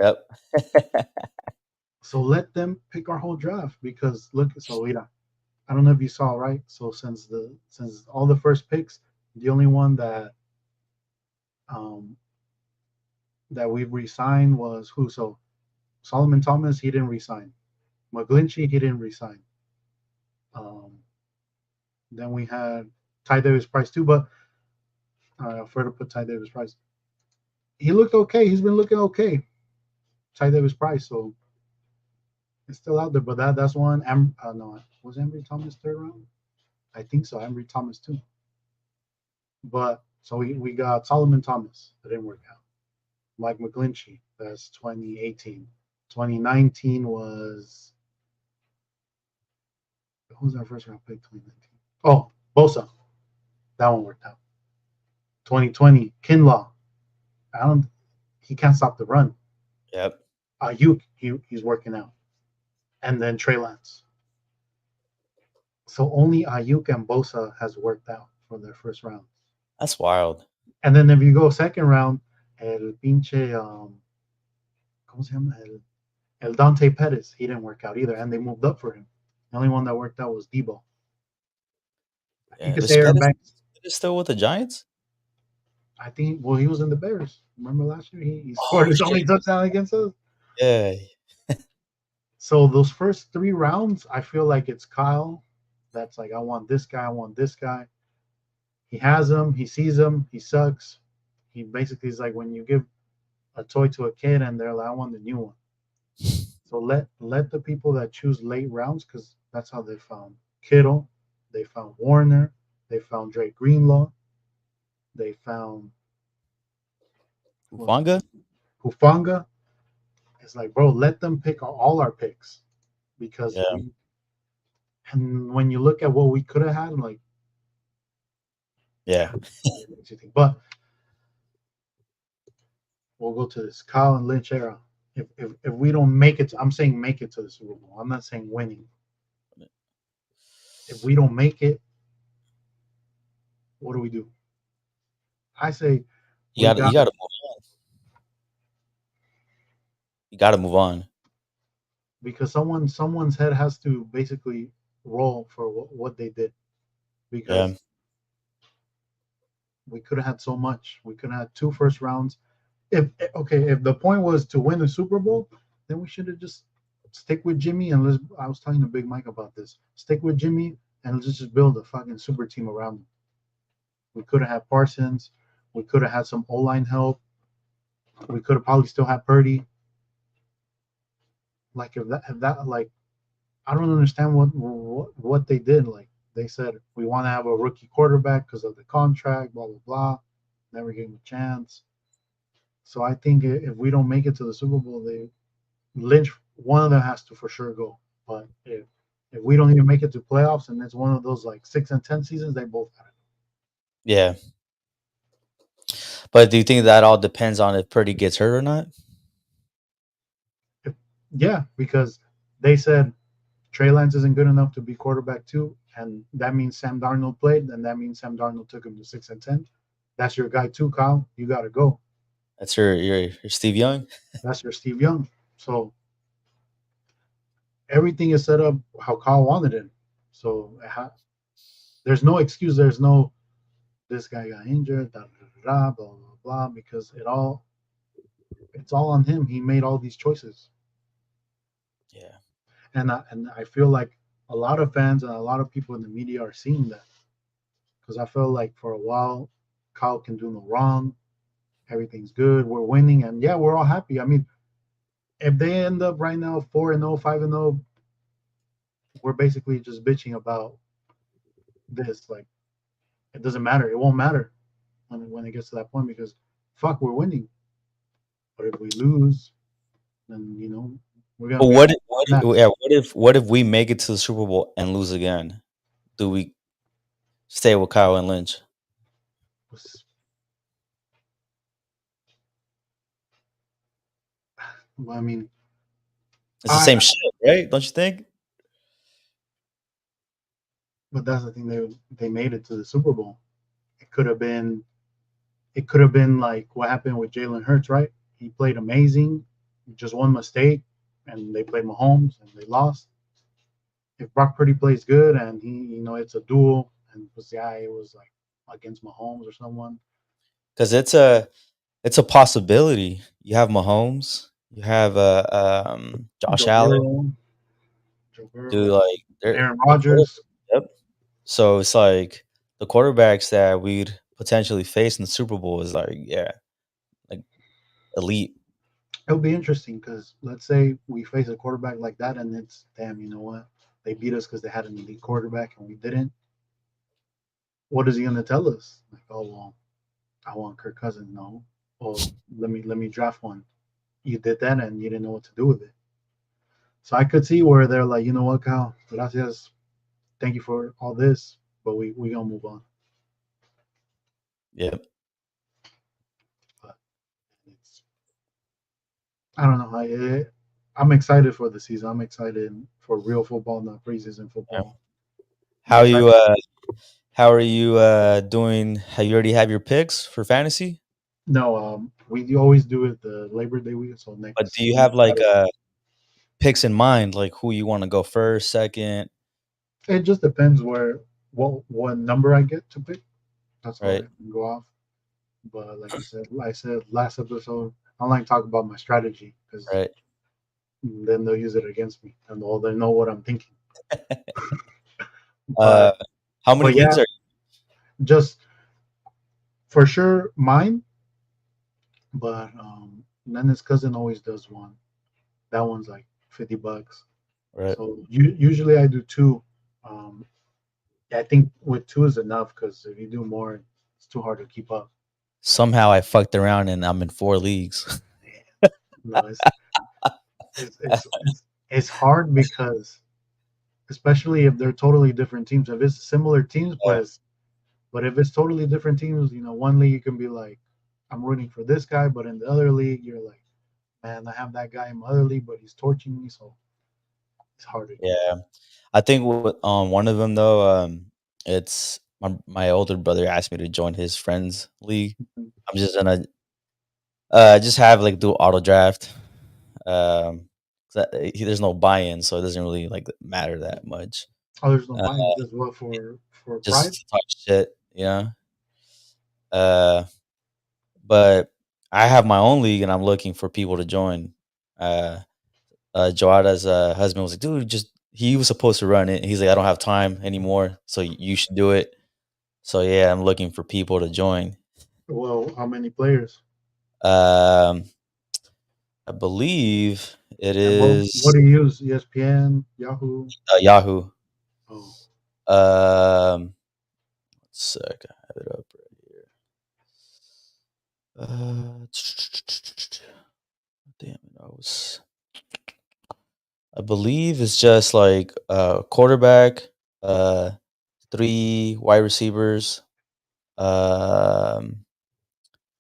S2: Yep.
S1: So let them pick our whole draft because look, so yeah, I don't know if you saw right. So since all the first picks, the only one um that we re-signed was who? So Solomon Thomas, he didn't resign. McGlinchey, he didn't resign. Um, then we had Ty Davis Price too, but further put Ty Davis Price. He looked okay. He's been looking okay. Ty Davis Price, so it's still out there. But that's one. No, was Embry Thomas third round? I think so. Embry Thomas too. But so we got Solomon Thomas. That didn't work out. Mike McGlinchey. That's 2018. 2019 was who was our first round pick? 2019. Oh, Bosa. That one worked out. 2020 Kinlaw. I don't. He can't stop the run.
S2: Yep.
S1: Ayuk. He's working out. And then Trey Lance. So only Ayuk and Bosa has worked out for their first round.
S2: That's wild.
S1: And then if you go second round, el pinche ¿cómo se llama? El Dante Pettis, he didn't work out either, and they moved up for him. The only one that worked out was Debo. You
S2: Yeah.
S1: could say Aaron Banks.
S2: Pettis still with the Giants?
S1: I think. Well, he was in the Bears. Remember last year he scored
S2: Oh
S1: his
S2: shit.
S1: only touchdown against us.
S2: Yeah.
S1: So those first three rounds, I feel like it's Kyle. That's like I want this guy. I want this guy. He has him. He sees him. He sucks. He basically is like when you give a toy to a kid and they're like, I want the new one. So let the people that choose late rounds, because that's how they found Kittle, they found Warner, they found Drake Greenlaw, they found Well,
S2: Hufanga?
S1: Hufanga. It's like, bro, let them pick all our picks because
S2: Yeah,
S1: we. And when you look at what we could have had, like,
S2: yeah.
S1: it makes you think. But we'll go to this Kyle and Lynch era. If we don't make it, I'm saying make it to the Super Bowl. I'm not saying winning. If we don't make it, what do we do? I say we
S2: You
S1: got
S2: gotta you gotta move on.
S1: because someone's head has to basically roll for what they did
S2: Yeah,
S1: because we could have had so much. We could have had two first rounds. If okay, if the point was to win the Super Bowl, then we should have just stick with Jimmy and let's. I was talking to Big Mike about this. Stick with Jimmy and let's just build a fucking super team around him. We could have had Parsons. We could have had some O line help. We could have probably still had Purdy. Like if that like I don't understand what they did. Like they said we want to have a rookie quarterback because of the contract, blah blah blah. Never gave him a chance. So I think if we don't make it to the Super Bowl, they Lynch one of them has to for sure go. But if we don't even make it to playoffs and it's one of those like 6 and 10 seasons, they both got
S2: yeah. But do you think that all depends on if Purdy gets hurt or not?
S1: it. Yeah, because they said Trey Lance isn't good enough to be quarterback too, and that means Sam Darnold played, and that means Sam Darnold took him to 6 and 10. That's your guy too, Kyle. You got to go.
S2: That's your Steve Young.
S1: That's your Steve Young. So everything is set up how Kyle wanted it. So there's no excuse. There's no this guy got injured, da, da, da, blah blah blah, because it's all on him. He made all these choices,
S2: Yeah,
S1: and I feel like a lot of fans and a lot of people in the media are seeing that because I feel like for a while, Kyle can do no wrong. Everything's good. We're winning, and yeah, we're all happy. I mean, if they end up right now 4-0, 5-0, we're basically just bitching about this. Like it doesn't matter. It won't matter when it gets to that point because fuck, we're winning. But if we lose, then we're gonna
S2: but
S1: be mad.
S2: what if we make it to the Super Bowl and lose again? Do we stay with Kyle and Lynch?
S1: I mean,
S2: It's the
S1: I
S2: same shit, right? Don't you think?
S1: but that's the thing. They made it to the Super Bowl. It could have been. It could have been like what happened with Jalen Hurts, right? He played amazing, just one mistake, and they played Mahomes and they lost. If Brock Purdy plays good and it's a duel and it was like against Mahomes or someone.
S2: Because it's a possibility. You have Mahomes, you have Josh
S1: Joe
S2: Allen,
S1: Burrow, Joe
S2: dude.
S1: Burrow,
S2: Like they're
S1: Aaron
S2: the quarter.
S1: Rodgers.
S2: Yep. So it's like the quarterbacks that we'd potentially face in the Super Bowl is like, yeah, like elite.
S1: It'll be interesting because let's say we face a quarterback like that and it's damn, you know what? They beat us because they had an elite quarterback and we didn't. What is he gonna tell us? Like, oh well, I want Kirk Cousins. No. Well, let me draft one. You did that and you didn't know what to do with it. So I could see where they're like, you know what, Kyle, gracias, thank you for all this, but we gonna move on.
S2: Yep.
S1: But it's I don't know. I'm excited for the season. I'm excited for real football, not preseason
S2: Yeah.
S1: football. I'm
S2: How
S1: excited.
S2: you how are you doing? Have you already have your picks for fantasy?
S1: No, we always do it the Labor Day week, so
S2: But do
S1: next
S2: you have like
S1: Saturday.
S2: picks in mind, like who you want to go first, second,
S1: It just depends where what number I get to pick. That's all
S2: right?
S1: I can go off. But like I said last episode, I like to talk about my strategy because
S2: Right.
S1: then they'll use it against me and they know what I'm thinking.
S2: Uh,
S1: But
S2: how many
S1: but
S2: leagues
S1: yeah,
S2: are
S1: just for sure mine. But then his cousin always does one. That one's like $50.
S2: you? Right.
S1: So usually I do two. I think with two is enough because if you do more, it's too hard to keep up.
S2: somehow I fucked around and I'm in 4 leagues.
S1: No, it's hard because especially if they're totally different teams. If it's similar teams,
S2: Yeah.
S1: but if it's totally different teams, one league you can be like, I'm rooting for this guy, but in the other league you're like, man, I have that guy in my other league, but he's torching me, so it's hard to do.
S2: Yeah. I think with one of them though, it's my older brother asked me to join his friends league. I'm just gonna just have like do auto draft. Um, there's no buy-in, so it doesn't really like matter that much.
S1: Oh, there's no
S2: Uh,
S1: buying because what for
S2: just
S1: pride?
S2: to talk shit, you know. Uh, but I have my own league, and I'm looking for people to join. Uh, Joada's husband was like, "Dude, just he was supposed to run it. He's like, I don't have time anymore, so you should do it." So yeah, I'm looking for people to join.
S1: Well, how many players?
S2: Um, I believe it
S1: And what
S2: is
S1: do you use? ESPN, Yahoo?
S2: Yahoo.
S1: Oh,
S2: Um, sec, I have it up right here. Damn it, I believe it's just like quarterback, uh, 3 wide receivers, um,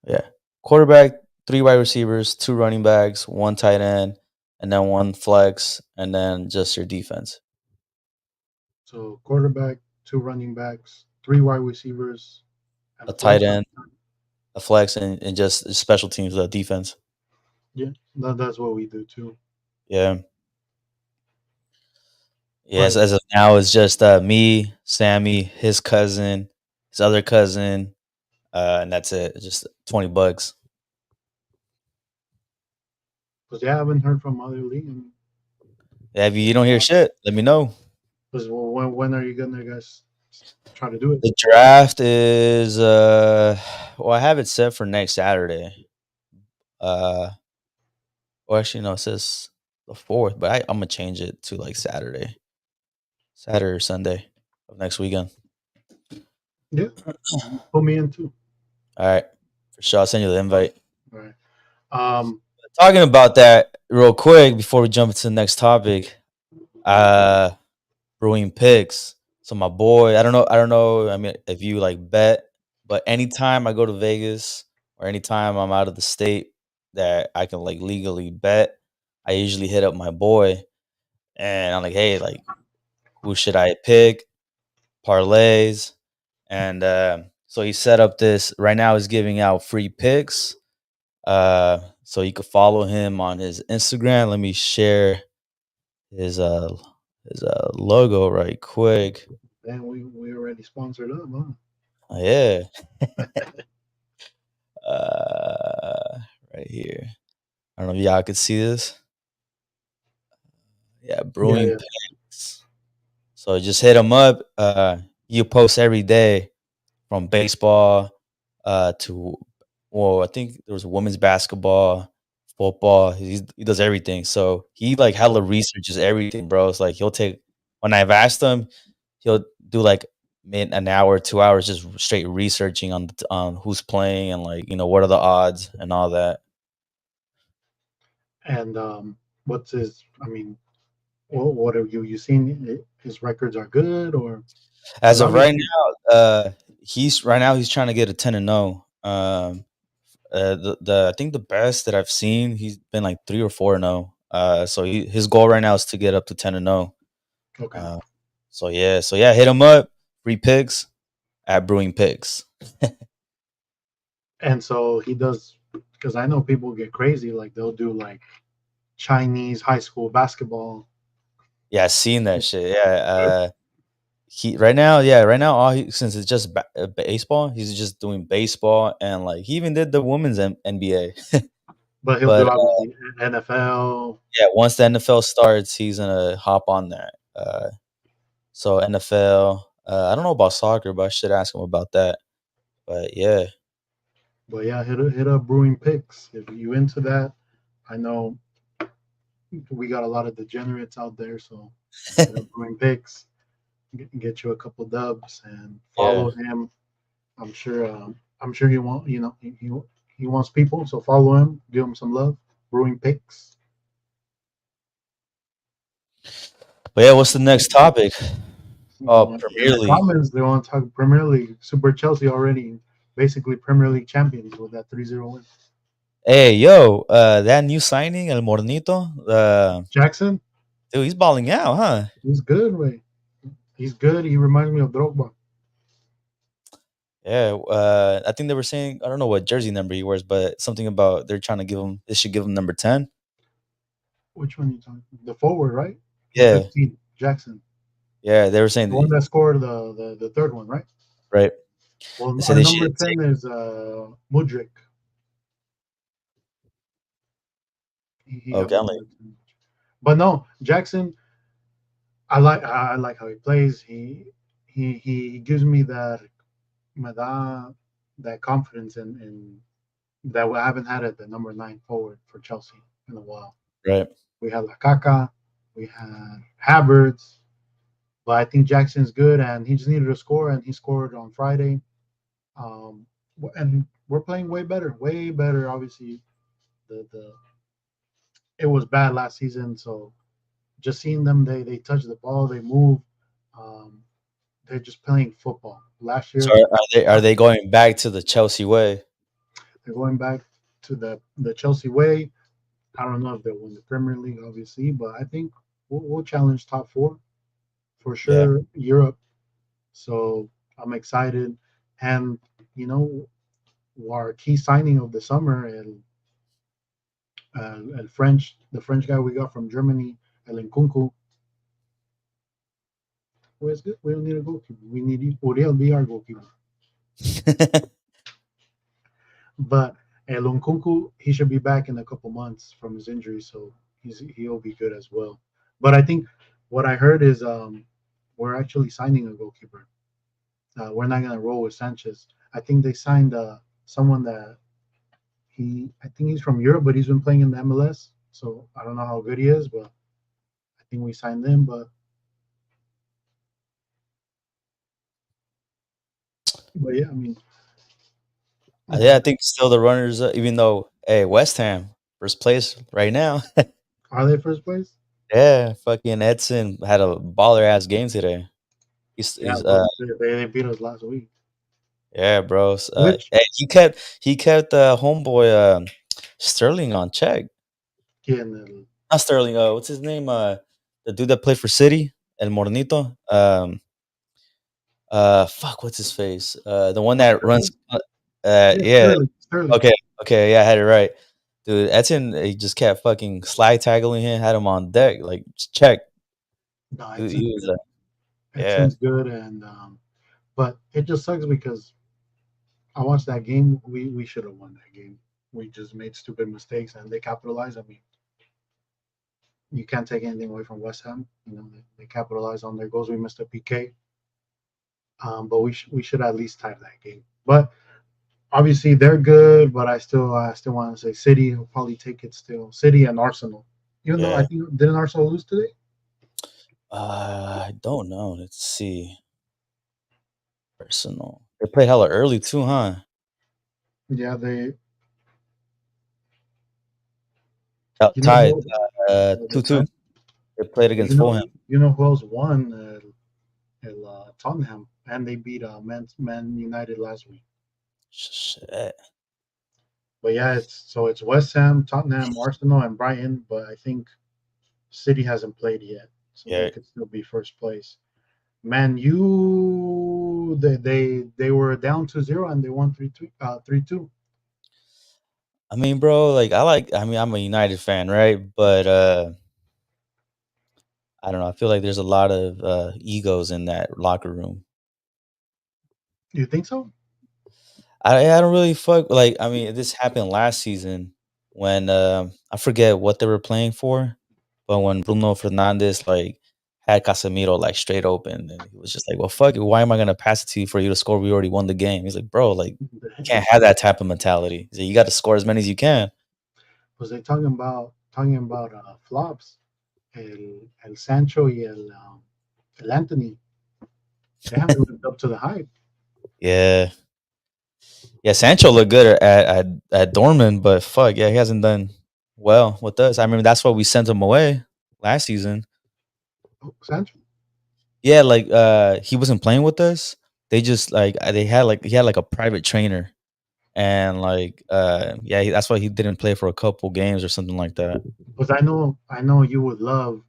S2: yeah, quarterback, 3 wide receivers, 2 running backs, 1 tight end, and then 1 flex, and then just your defense.
S1: so quarterback, two running backs, three wide receivers, and
S2: A
S1: a
S2: tight
S1: flex.
S2: end, a flex, and just special teams, defense.
S1: Yeah, that's what we do too.
S2: Yeah. Yes,
S1: But
S2: as of now, it's just, me, Sammy, his cousin, his other cousin, and that's it. It's just $20.
S1: because yeah, I haven't heard from other league.
S2: Yeah, if you don't hear shit, let me know.
S1: Because when are you gonna guys try to do it?
S2: The draft is, well, I have it set for next Saturday. Uh, well, actually, no, it says the 4th, but Imma change it to, like, Saturday or Sunday of next weekend.
S1: Yeah, put me in too.
S2: Alright, for sure, I'll send you the
S1: All
S2: invite.
S1: right. Um,
S2: Talking about that real quick before we jump into the next topic, uh brewing picks. So my boy, I don't know, I mean, if you like bet, but anytime I go to Vegas or anytime I'm out of the state that I can like legally bet, I usually hit up my boy and I'm like, "Hey, like who should I pick?" Parlays. And so he set up this right now he's giving out free picks. So you could follow him on his Instagram. Let me share his uh logo right quick.
S1: then we already sponsored up, huh?
S2: Oh, yeah. Right here. I don't know if y'all could see this. Yeah,
S1: Yeah,
S2: brewing
S1: yeah.
S2: picks. So just hit him up. You post every day from baseball to well, I think there was women's basketball, football. He does everything. So he like hella researches everything, bro. It's like he'll take when I've asked him, he'll do like an hour, 2 hours just straight researching on who's playing and like what are the odds and all that.
S1: And what's his? I mean, what have you seen? His records are good, or because
S2: As of right
S1: obviously,
S2: now, he's trying to get a 10-0. The I think the best that I've seen, he's been like 3 or 4-0. So his goal right now is to get up to 10-0.
S1: okay.
S2: Uh, so yeah, hit him up. Free picks at Brewing Picks.
S1: And so he does because I know people get crazy, like they'll do like Chinese high school basketball.
S2: Yeah, I seen that shit. Yeah, he right now, since it's just baseball, he's just doing baseball and like he even did the women's NBA.
S1: But he'll
S2: But
S1: do obviously NFL.
S2: yeah, once the NFL starts, he's gonna hop on that. So NFL, I don't know about soccer, but I should ask him about that. But yeah,
S1: But yeah, hit up Brewing Picks if you into that. I know we got a lot of degenerates out there, so hit up Brewing Picks, get you a couple dubs, and
S2: yeah,
S1: follow him. I'm sure I'm sure he want he wants people, so follow him, give him some love. Brewing picks.
S2: But yeah, what's the next topic? Oh,
S1: In
S2: Premier
S1: the
S2: League.
S1: comments, they want to talk Premier League. Super Chelsea already basically Premier League champions with that 3-0 win.
S2: Hey, yo, that new signing, El Mornito,
S1: Jackson,
S2: dude, he's balling out, huh?
S1: he's good, way. He's good. He reminds me of Drogba.
S2: Yeah, I think they were saying I don't know what jersey number he wears, but something about they're trying to give him. They should give him number 10.
S1: Which one are you talking? The forward, right? The
S2: Yeah,
S1: 15, Jackson.
S2: yeah, they were saying
S1: The one that scored the third one, right?
S2: right. They
S1: Well,
S2: said
S1: our
S2: they
S1: number
S2: should
S1: 10
S2: take.
S1: is Mudrik. He have
S2: Okay,
S1: the
S2: I'm like,
S1: number 10. But no, Jackson, I like how he plays. He gives me me da, that confidence in that we haven't had at the number 9 forward for Chelsea in a while.
S2: right,
S1: We had Lakaka, we had Havertz, but I think Jackson's good, and he just needed to score, and he scored on Friday. Um, and we're playing way better. Obviously, the it was bad last season, so just seeing them, they touch the ball, they move. Um, they're just playing football. Last
S2: so
S1: year,
S2: are they going back to the Chelsea way?
S1: they're going back to the Chelsea way. I don't know if they'll win the Premier League, obviously, but I think we'll challenge top four for
S2: Yeah,
S1: sure. Europe. So I'm excited, and you know, our key signing of the summer, the French guy we got from Germany, El Nkunku. Well, it's good. We don't need a goalkeeper. We need Uriel be our goalkeeper. But El Nkunku, he should be back in a couple months from his injury, so he'll be good as well. But I think what I heard is we're actually signing a goalkeeper. We're not gonna roll with Sanchez. I think they signed someone that I think he's from Europe, but he's been playing in the MLS. So I don't know how good he is, but I think we signed him. But yeah, I mean,
S2: yeah, I
S1: um,
S2: think still the runners, even though hey, West Ham first place right now.
S1: are they first place?
S2: Yeah, fucking Edson had a baller ass game today.
S1: Yeah,
S2: He's
S1: but they beat us last week.
S2: yeah, bro.
S1: Which
S2: Hey, he kept homeboy Sterling on check.
S1: can
S2: Not Sterling. What's his name? The dude that played for City, El Mornito. Fuck, what's his face? The one that runs.
S1: yeah,
S2: Yeah.
S1: Sterling.
S2: Okay. Okay. Yeah, I had it right, dude. Edson, he just kept fucking slide tackling him, had him on deck, like just check.
S1: No,
S2: He
S1: Edson's
S2: was,
S1: good.
S2: yeah,
S1: Edson's good, and but it just sucks because I watched that game. We should have won that game. We just made stupid mistakes, and they capitalized. I mean, you can't take anything away from West Ham. You know, they capitalized on their goals. We missed a PK, but we should at least tie that game. But obviously they're good. But I still want to say City will probably take it still. City and Arsenal. Even though I
S2: yeah.
S1: think didn't Arsenal lose today?
S2: I don't know. Let's see. Personal. They played hella early too, huh?
S1: Yeah, they. You know
S2: Tied.
S1: who? They
S2: 2-2.
S1: tied.
S2: They played
S1: But
S2: against Fulham.
S1: you know who else won? Tottenham, and they beat Man United last week.
S2: Shit.
S1: But yeah, it's West Ham, Tottenham, Arsenal, and Brighton. But I think City hasn't played yet, so they
S2: Yeah.
S1: could still be first place. Man, they were down 2-0 and they won 3-2.
S2: I mean, bro, like I mean, I'm a United fan, right? But I don't know. I feel like there's a lot of egos in that locker room.
S1: You think so?
S2: I don't really fuck like I mean, this happened last season when I forget what they were playing for, but when Bruno Fernandez like had Casemiro like straight open and he was just like, "Well, fuck it. Why am I gonna pass it to you for you to score? We already won the game." He's like, "Bro, like can't have that type of mentality. He's like, you got to score as many as you can."
S1: Was they talking about flops? El Sancho y el Anthony. They haven't lived up to the hype.
S2: Yeah. Yeah, Sancho looked good at Dortmund, but fuck, yeah, he hasn't done well with us. I mean, that's why we sent him away last season.
S1: Oh, Sancho.
S2: Yeah, like, he wasn't playing with us. They just, like, they had, like he had, like, a private trainer, and, like, yeah, that's why he didn't play for a couple games or something like that.
S1: Because I know you would love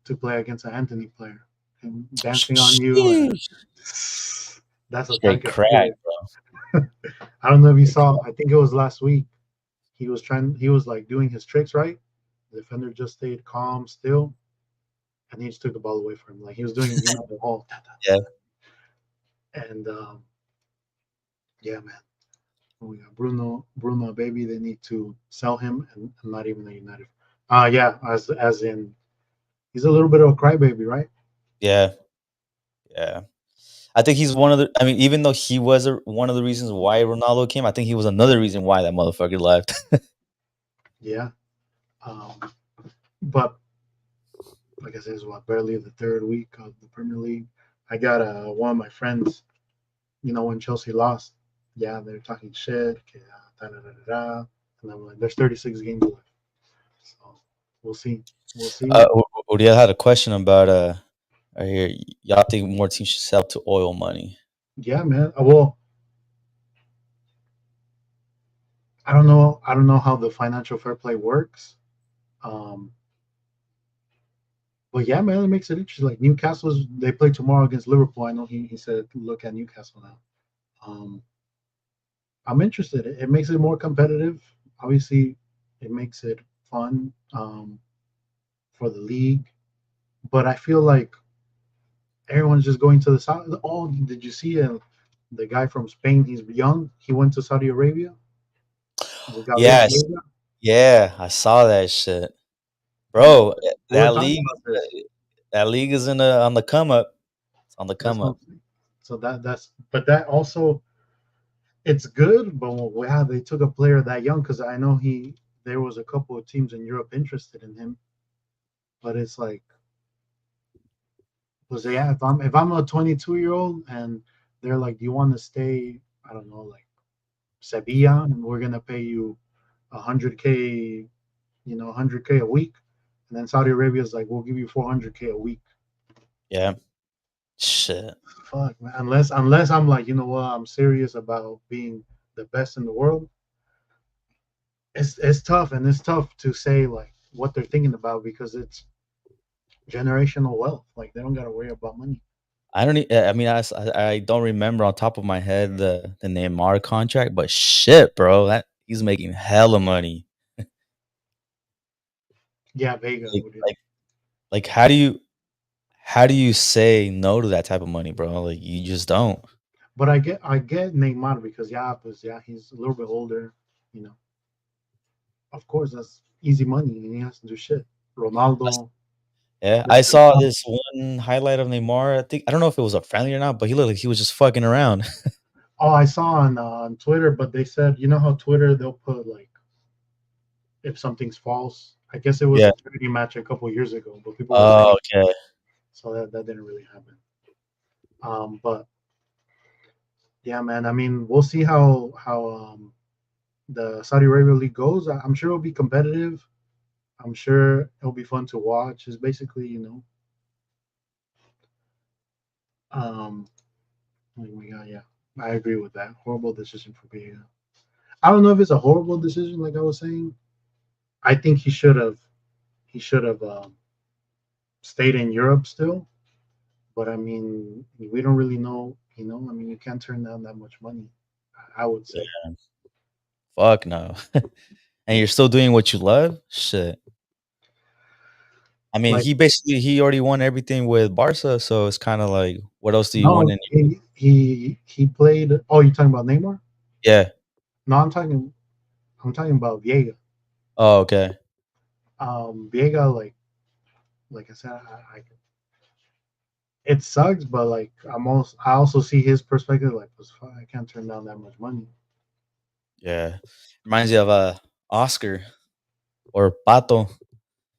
S1: to play against an Anthony player and dancing on you, and
S2: Sheesh.
S1: that's a
S2: Straight
S1: tank
S2: crack,
S1: player.
S2: bro.
S1: I don't know if you
S2: Straight
S1: saw.
S2: crack.
S1: I think it was last week. He was trying. He was like doing his tricks right. The defender just stayed calm, still, and he just took the ball away from him. Like he was doing, the whole.
S2: Yeah.
S1: And yeah, man. We got Bruno, baby. They need to sell him, and not even a United. Yeah, as in he's a little bit of a crybaby, right?
S2: Yeah, yeah. I think he's one of the I mean, even though he was one of the reasons why Ronaldo came, I think he was another reason why that motherfucker left.
S1: Yeah. Um, but like I said, it's what barely the third week of the Premier League. I got one of my friends. When Chelsea lost, yeah, they're talking shit. Da, da, da, da, da. And I'm like, there's 36 games left, so we'll see. We'll see.
S2: Uriel had a question about, right here, y'all think more teams should sell to oil money?
S1: Yeah, man. Well, I don't know. I don't know how the financial fair play works. Um, but yeah, man, it makes it interesting. Like Newcastle's, they play tomorrow against Liverpool. I know he said look at Newcastle now. Um, I'm interested. It makes it more competitive. Obviously, it makes it fun for the league. But I feel like everyone's just going to the South. Oh, did you see the guy from Spain? He's young. He went to Saudi Arabia. We got
S2: Yes. Yeah, I saw that shit.
S1: yeah.
S2: Bro,
S1: We were talking about this.
S2: that league is in the on the come up. It's on the
S1: That's
S2: come
S1: what
S2: up.
S1: I'm saying. So but that also it's good. But wow, they took a player that young because I know there was a couple of teams in Europe interested in him. But it's like, because yeah, if I'm a 22-year-old and they're like, do you want to stay? I don't know, like Sevilla, and we're gonna pay you 100K, 100K a week, and then Saudi Arabia is like, we'll give you 400K a week.
S2: Yeah. Shit.
S1: Fuck, man. Unless I'm like, you know what, I'm serious about being the best in the world. It's tough, and it's tough to say like what they're thinking about because it's generational wealth. Like they don't gotta worry about money.
S2: I mean, I don't remember on top of my head the Neymar contract, but shit, bro, that he's making hella money.
S1: Yeah, Vega
S2: Like
S1: would it.
S2: like like, how do you say no to that type of money, bro? Like, you just don't.
S1: But I get Neymar because yeah, he's a little bit older. You know, of course that's easy money, and he has to do shit. Ronaldo,
S2: Yeah,
S1: they're
S2: I
S1: pretty
S2: saw
S1: young.
S2: this one highlight of Neymar. I don't know if it was a friendly or not, but he looked like he was just fucking around.
S1: Oh, I saw on Twitter, but they said, how Twitter they'll put like if something's false. I guess it was
S2: Yeah.
S1: a charity match a couple years ago, but people were
S2: Oh,
S1: lying,
S2: okay.
S1: so that didn't really happen. But yeah, man. I mean, we'll see how the Saudi Arabia League goes. I'm sure it'll be competitive. I'm sure it'll be fun to watch. It's basically, um, oh my God, yeah, I agree with that. Horrible decision for Vega. I don't know if it's a horrible decision, like I was saying. I think he should have stayed in Europe still. But I mean, we don't really know. I mean, you can't turn down that much money. I would say.
S2: Yeah. Fuck no. And you're still doing what you love? Shit. I mean,
S1: Like,
S2: he already won everything with Barca, so it's kinda like, what else do you want
S1: no,
S2: in
S1: he played. Oh, you're talking about Neymar?
S2: Yeah.
S1: No, I'm talking about Viega.
S2: Oh, okay.
S1: Viega, like I said, it sucks, but like I also see his perspective. Like, I can't turn down that much money.
S2: Yeah. Reminds you of, Oscar or Pato.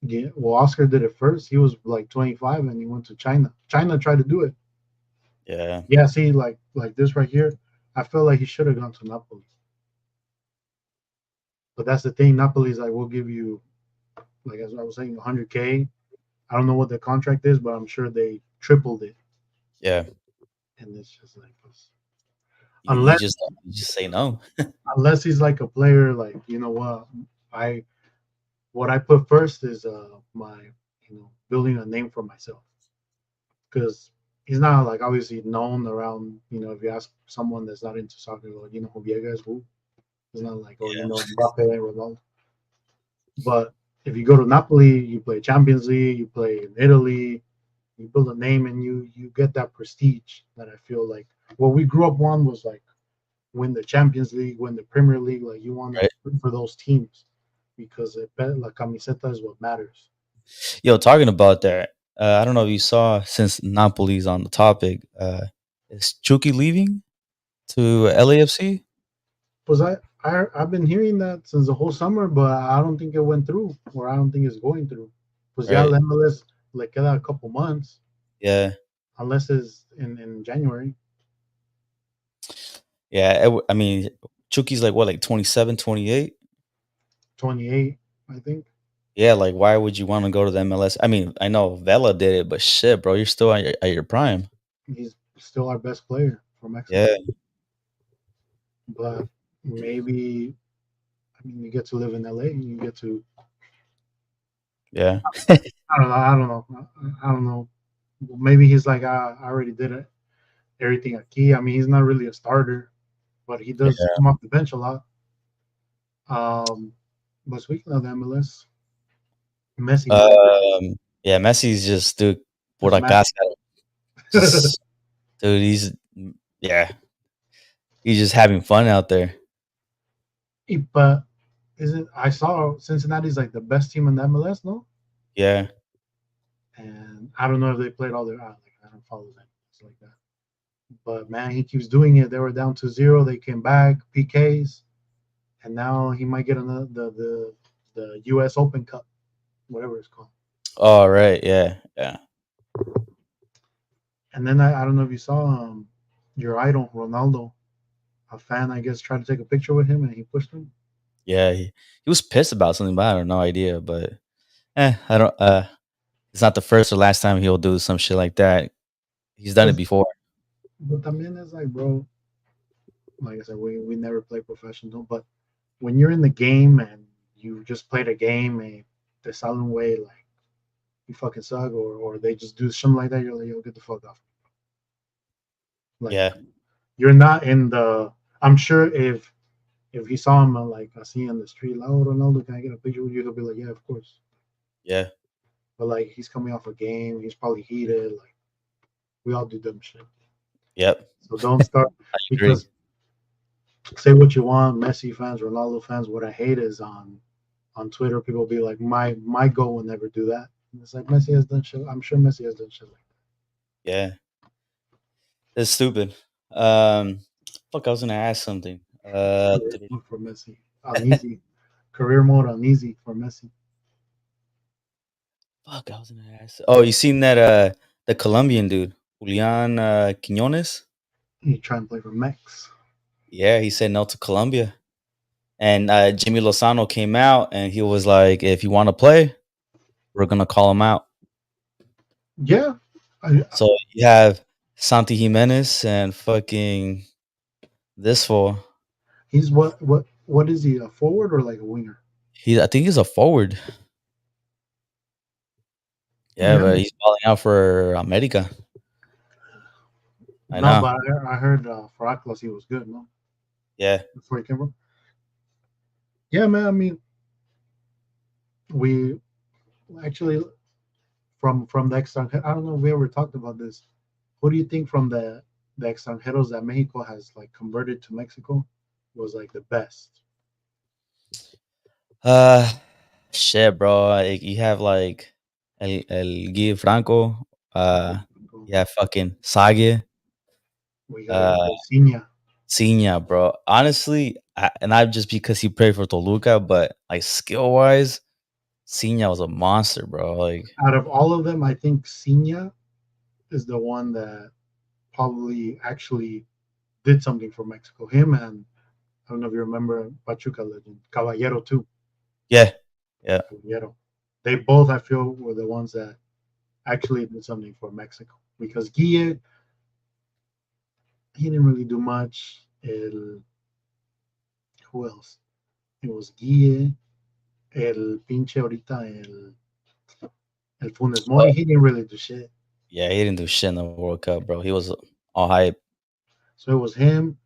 S1: Yeah, well, Oscar did it first. He was like 25 and he went to China. China tried to do it.
S2: Yeah.
S1: Yeah, see, like this right here, I feel like he should have gone to Napoli. But that's the thing. Napoli's like, we'll give you, like as I was saying, 100K. I don't know what the contract is, but I'm sure they tripled it.
S2: Yeah,
S1: And it's just like,
S2: you
S1: unless
S2: just say no.
S1: unless he's like a player, like you know I what I put first is my building a name for myself because he's not like obviously known around. If you ask someone that's not into soccer, like who Viega is, who, it's not like, oh, Mbappe, Ronaldo. But if you go to Napoli, you play Champions League, you play in Italy, you build a name, and you get that prestige that I feel like what we grew up on was like win the Champions League, win the Premier League. Like you want to
S2: Right.
S1: root for those teams because la camiseta is what matters.
S2: Yo, talking about that, I don't know if you saw since Napoli's on the topic. Is Chucky leaving to LAFC?
S1: Was I've been hearing that since the whole summer, but I don't think it went through, or I don't think it's going through. Pues ya
S2: Right.
S1: la MLS le queda a couple months,
S2: Yeah.
S1: unless it's in January.
S2: Yeah. I mean, Chucky's like what, like 27, 28?
S1: 28, I think.
S2: Yeah. Like, why would you want to go to the MLS? I mean, I know Vela did it, but shit, bro, you're still at your prime.
S1: He's still our best player for
S2: Yeah.
S1: Mexico, but maybe you get to live in LA and you get to.
S2: Yeah.
S1: I don't know. I don't know. I don't know. Maybe he's like, I already did it, everything at key. I mean, he's not really a starter, but he does
S2: Yeah.
S1: come off the bench a lot. Um, but speaking of the MLS, Messi, bro,
S2: Yeah. Messi's just, dude, por
S1: is
S2: la
S1: mad.
S2: casa. Just, dude, yeah, he's just having fun out there.
S1: But isn't I saw Cincinnati's like the best team in the MLS, no?
S2: Yeah.
S1: And I don't know if they played all their. I don't follow them. It's like that. But man, he keeps doing it. They were down to 0. They came back, PKs, and now he might get another the U.S. Open Cup, whatever it's called.
S2: All right. Yeah. Yeah.
S1: And then I don't know if you saw your idol Ronaldo, a fan I guess tried to take a picture with him and he pushed him.
S2: Yeah. He was pissed about something, but I have no idea. But I don't. It's not the first or last time he'll do some shit like that. He's done it
S1: Because
S2: before.
S1: but también is like, bro, like I said, we never play professional, but when you're in the game and you just played a game and they sound way like you fucking suck or they just do something like that, you're like, yo, get the fuck off. Like
S2: Yeah.
S1: you're not in the. I'm sure if he saw him like I see in the street, like, oh Ronaldo, can I get a picture with you? He'll be like, yeah, of course.
S2: Yeah.
S1: But like he's coming off a game, he's probably heated. Like we all do dumb shit.
S2: Yep.
S1: So don't start
S2: I agree.
S1: because say what you want, Messi fans, Ronaldo fans. What I hate is on Twitter, people be like, my goal will never do that. And it's like Messi has done shit. I'm sure Messi has done shit like
S2: Yeah. It's stupid. Um. Fuck. I was gonna ask something.
S1: that. Career mode for Messi, uneasy. Career mode uneasy for Messi.
S2: Fuck. I was gonna ask. Oh, you seen that? The Colombian dude, Julian Quinones.
S1: He try and play for Mex.
S2: Yeah, he said no to Colombia. And Jimmy Lozano came out and he was like, "If you want to play, we're gonna call him out."
S1: Yeah, I,
S2: So you have Santi Jimenez and fucking this fool.
S1: he's what is he? A forward or like a winger?
S2: I think he's a forward. Yeah,
S1: Yeah,
S2: but he's balling out for America. I
S1: no,
S2: know.
S1: but I heard for Atlas he was good. No,
S2: Yeah,
S1: before he came from. Yeah, man. I mean, we actually from the extranjeros. I don't know if we ever talked about this. Who do you think from the extranjeros that Mexico has like converted to Mexico was like the best?
S2: Uh, shit, bro. Like, you have like El Guy Franco. You have fucking Sage.
S1: We got
S2: Uh,
S1: Garcinia.
S2: Senior, bro. Honestly, and not just because he played for Toluca, but like skill wise, Senior was a monster, bro. Like,
S1: Out of all of them, I think Sina is the one that probably actually did something for Mexico. Him and I don't know if you remember Pachuca legend, Caballero too.
S2: Yeah, yeah.
S1: Caballero. They both, I feel, were the ones that actually did something for Mexico because Guille, he didn't really do much. Who else? It was Guille, el pinche ahorita, el Funes Mori.
S2: Oh,
S1: He didn't really do shit.
S2: yeah, he didn't do shit in the World Cup, bro. He was all hype.
S1: So it was him.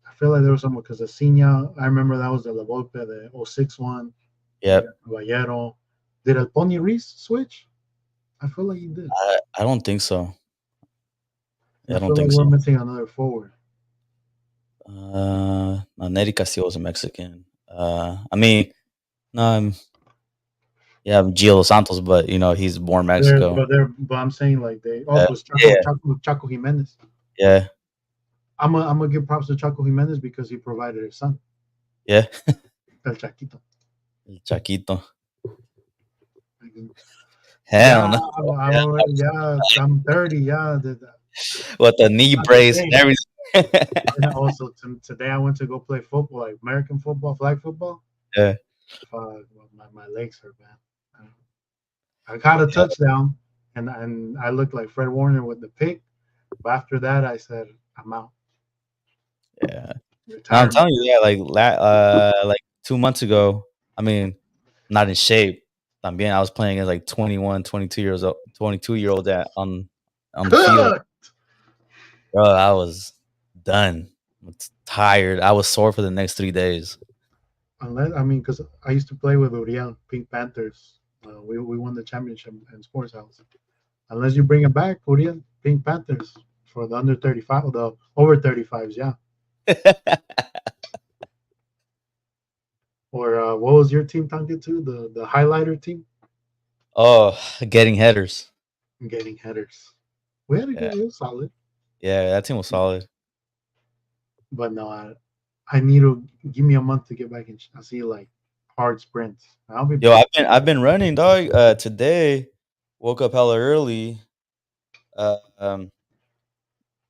S1: I feel like there was someone because the Sina, I remember that was the La Volpe, the '06 one. You
S2: Yep.
S1: got Caballero. Did El Pony Reese switch? I feel like he did.
S2: I don't think so.
S1: And
S2: I
S1: I
S2: don't
S1: feel like
S2: think
S1: we're
S2: so.
S1: missing another forward.
S2: No, Neri Castillo was a Mexican. I mean, no, yeah, Gio Los Santos, but he's born Mexico.
S1: But I'm saying like they. Oh,
S2: Yeah,
S1: was
S2: yeah,
S1: Chaco Jimenez.
S2: yeah,
S1: I'm gonna give props to Chaco Jimenez because he provided his son,
S2: yeah.
S1: El Chaquito.
S2: El Chaquito.
S1: Like, yeah,
S2: Hell no.
S1: yeah, I'm 30. Yeah,
S2: With the knee
S1: not the
S2: brace and
S1: same.
S2: everything.
S1: And also today I went to go play football, like American football, flag football.
S2: Yeah,
S1: Well, my legs hurt, man. I got a
S2: yeah,
S1: touchdown, and I looked like Fred Warner with the pick. But after that, I said, I'm out.
S2: yeah. Now I'm
S1: Retirement.
S2: telling you, yeah, like 2 months ago. I mean, not in shape. También I was playing as like 21, 22 years old, 22-year-old at on the field.
S1: Good.
S2: Bro, I was done. I was tired. I was sore for the next 3 days.
S1: Unless I mean, because I used to play with Uriel, Pink Panthers. We won the championship in Sports House. Unless you bring it back, Uriel, Pink Panthers for the under 35, the over 35s, yeah. Or what was your team talking to? The highlighter team
S2: Oh, getting headers.
S1: getting headers. We had a
S2: Yeah,
S1: good, it was solid,
S2: yeah, that team was solid.
S1: but no, I need to give me a month to get back and I see like hard sprints. I'll be
S2: Yo,
S1: back.
S2: I've been running, dog. Today, woke up hella early. Uh, um,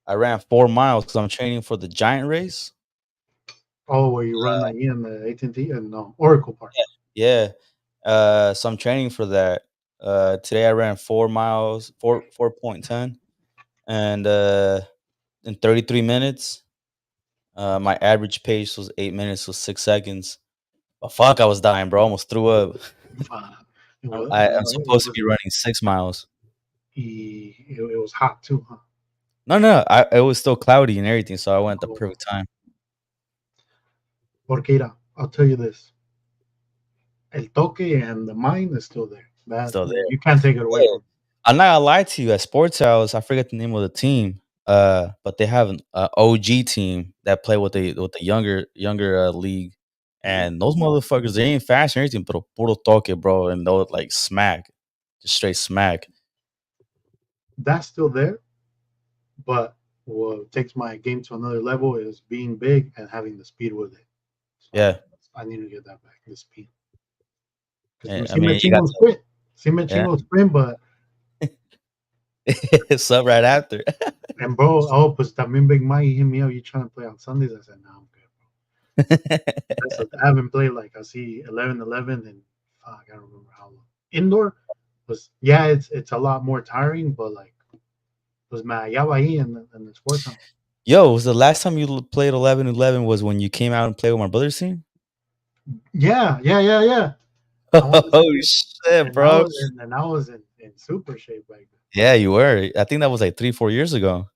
S2: I ran 4 miles because I'm training for the giant race.
S1: Oh, where you run like in the AT&T and no Oracle Park.
S2: Yeah. So I'm training for that. Today I ran 4 miles, 4.10, and in 33 minutes. My average pace was 8 minutes, was 6 seconds. But fuck, I was dying, bro. Almost threw up.
S1: Uh, it was
S2: I'm supposed to be running 6 miles.
S1: it was hot too, huh?
S2: No, no, it was still cloudy and everything, so I went at the
S1: Oh,
S2: perfect time.
S1: porque mira, I'll tell you this: el toque and the mind is still there. That
S2: Still there.
S1: you can't take it away
S2: Yeah.
S1: from.
S2: I'm not gonna lie to you. At Sports House, I forget the name of the team. But they have an OG team that play with the younger league,
S1: Mhm.
S2: and those motherfuckers they ain't fast or anything, but puro toque, bro, and they'll like smack, just straight smack.
S1: That's still there, but what takes my game to another level is being big and having the speed with it. So
S2: Yeah,
S1: I need to get that back, the speed.
S2: and,
S1: Because
S2: I
S1: see me
S2: mean you got
S1: chingo sprint, see me
S2: yeah,
S1: chingo sprint, but
S2: sub right after.
S1: and bro, oh, pues también Big Mike hit me up. You trying to play on Sundays? I said, no, I'm good. I haven't played like I see 11-11 and fuck, I don't remember how long. Indoor was yeah, it's a lot more tiring, but like was me hallaba ahí in the sports house.
S2: Yo, was the last time you played 11-11 was when you came out and played with my brother's team?
S1: Yeah. I want to
S2: Oh
S1: say,
S2: shit, bro.
S1: and I was in super shape back then.
S2: Yeah, you were. I think that was like 3, 4 years ago.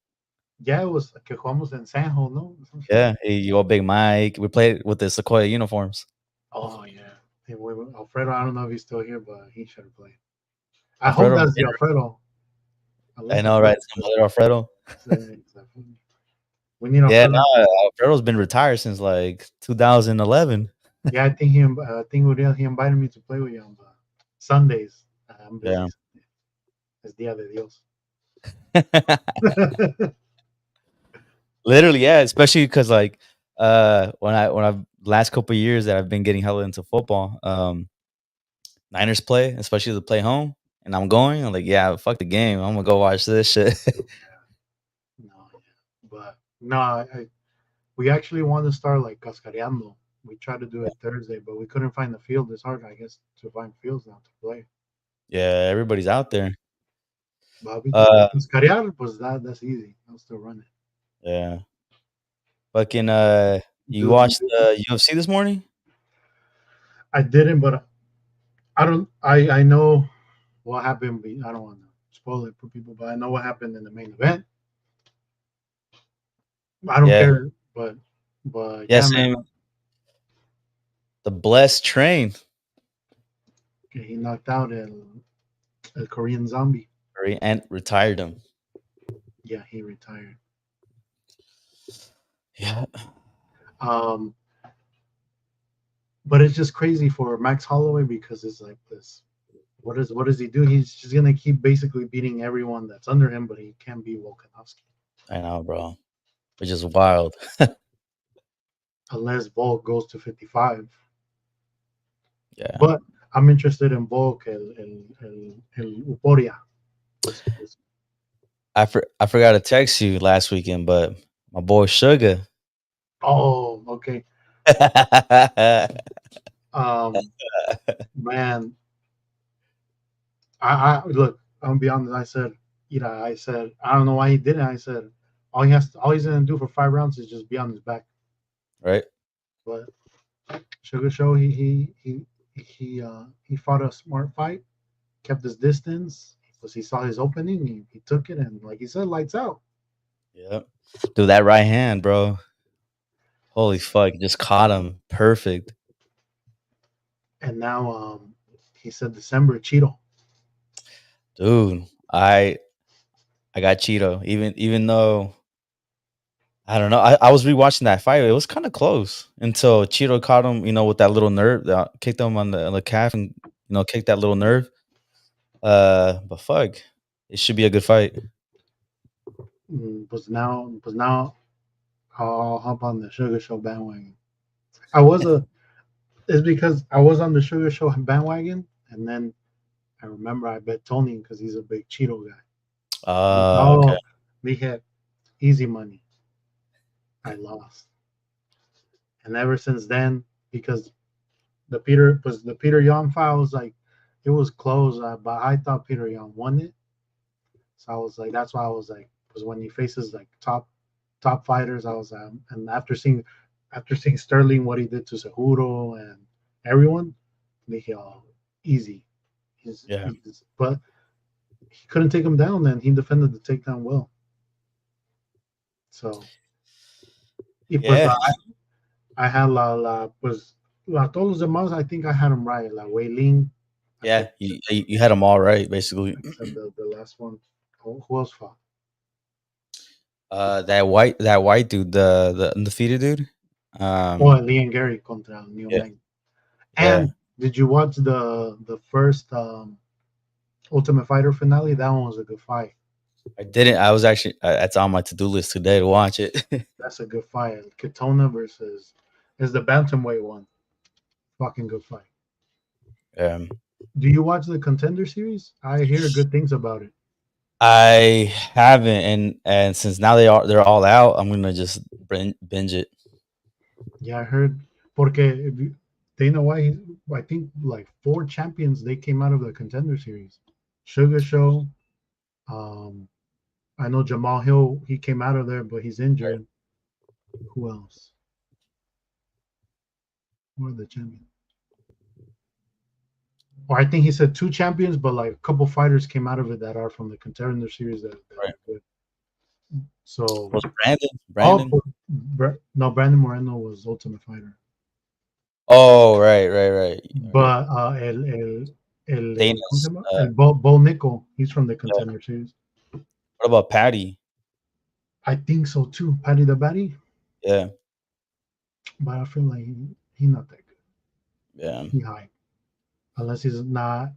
S1: Yeah, it was que jugamos en San Jose, no? Some shit.
S2: Yeah, hey, you all Big Mike. We played with the Sequoia uniforms.
S1: Oh yeah. Hey, Alfredo, I don't know if he's still here, but he should have played. I hope
S2: Alfredo,
S1: that's the Alfredo.
S2: I
S1: Unless
S2: know, right?
S1: Alfredo.
S2: Some other Alfredo.
S1: We need
S2: Yeah,
S1: Alfredo.
S2: no, Alfredo's been retired since like 2011.
S1: Yeah, I think Uriel he invited me to play with you on Sundays. I'm busy.
S2: Yeah.
S1: Es Día de Dios.
S2: Literally, yeah, especially because like when I've last couple of years that I've been getting hella into football, Niners play, especially the play home, and I'm like, yeah, fuck the game. I'm gonna go watch this shit.
S1: No, yeah. But no, We actually want to start like Cascareando. We tried to do it Thursday, but we couldn't find the field. It's hard, I guess, to find fields now to play.
S2: Yeah, everybody's out there.
S1: But we
S2: Uh,
S1: Cascarear, was that's easy. I'll still run it.
S2: yeah. Fucking, you
S1: Do
S2: watched
S1: you,
S2: the UFC this morning?
S1: I didn't, but I don't. I know what happened. I don't want to spoil it for people, but I know what happened in the main event. I don't
S2: Yeah.
S1: care, but
S2: Yeah,
S1: yeah, man.
S2: same. The Blessed Train.
S1: He knocked out a Korean zombie.
S2: And retired him.
S1: Yeah, he retired.
S2: Yeah.
S1: Um, but it's just crazy for Max Holloway because it's like this. What does he do? He's just gonna keep basically beating everyone that's under him, but he can't beat Volkanovski
S2: I know, bro. Which is wild.
S1: unless Volk goes to 55.
S2: Yeah.
S1: But I'm interested in Volk el Uporia. This
S2: I forgot to text you last weekend, but my boy Sugar.
S1: Oh, okay. Man, I look. I'm gonna be honest. I said, I said, I don't know why he didn't. I said, all he's gonna do for 5 rounds is just be on his back.
S2: Right?
S1: But Sugar Show, he fought a smart fight, kept his distance because he saw his opening. He took it, and like he said, lights out.
S2: Yep. Dude, that right hand, bro. Holy fuck, just caught him. Perfect.
S1: And now, he said December Cheeto.
S2: Dude, I got Cheeto. Even though I don't know. I was rewatching that fight. It was kind of close until Cheeto caught him, with that little nerve that kicked him on the calf and kicked that little nerve. But fuck. It should be a good fight.
S1: But now, I'll hop on the Sugar Show bandwagon. I was a It's because I was on the Sugar Show bandwagon, and then I remember I bet Tony because he's a big Cheeto guy.
S2: Okay.
S1: Oh, we hit easy money. I lost, and ever since then, because the Peter Young file was like, it was close, but I thought Peter Young won it, so I was like, that's why I was like, because when he faces like top fighters, I was and after seeing Sterling what he did to Seguro and everyone, they easy.
S2: Yeah.
S1: But he couldn't take him down. Then he defended the takedown well. So, y pues
S2: Yeah.
S1: I had todos los demás. I think I had him right. La Wei Ling,
S2: Yeah. You had them all right, basically.
S1: except the last one. Who else fought?
S2: That white dude, the undefeated dude.
S1: Oh,
S2: Um,
S1: Lee and Gary contra Neil
S2: yeah,
S1: Magny.
S2: yeah.
S1: And did you watch the first Ultimate Fighter finale? That one was a good fight.
S2: I didn't. I was actually that's on my to-do list today to watch it.
S1: That's a good fight. Katona versus is the bantamweight one. Fucking good fight.
S2: um,
S1: Do you watch the Contender series? I hear good things about it.
S2: I haven't, and since now they're all out, I'm gonna just binge it.
S1: Yeah, I heard. Porque Dana White, I think like 4 champions they came out of the Contender series. Sugar Show. Um, I know Jamal Hill. He came out of there, but he's injured. Who else? Who are the champions? Or I think he said 2 champions, but like a couple fighters came out of it that are from the Contender series that
S2: Right.
S1: are good. So,
S2: Was Brandon?
S1: oh,
S2: Brandon?
S1: no, Brandon Moreno was Ultimate Fighter,
S2: Oh, right, right, right. Okay.
S1: but ¿cómo se
S2: Dana's.
S1: llama? Bo Nickel, he's from the
S2: Yeah.
S1: Contender series.
S2: What about Patty?
S1: I think so too, Paddy the Baddy,
S2: Yeah,
S1: but I feel like he not that good.
S2: yeah.
S1: He high, unless he's not.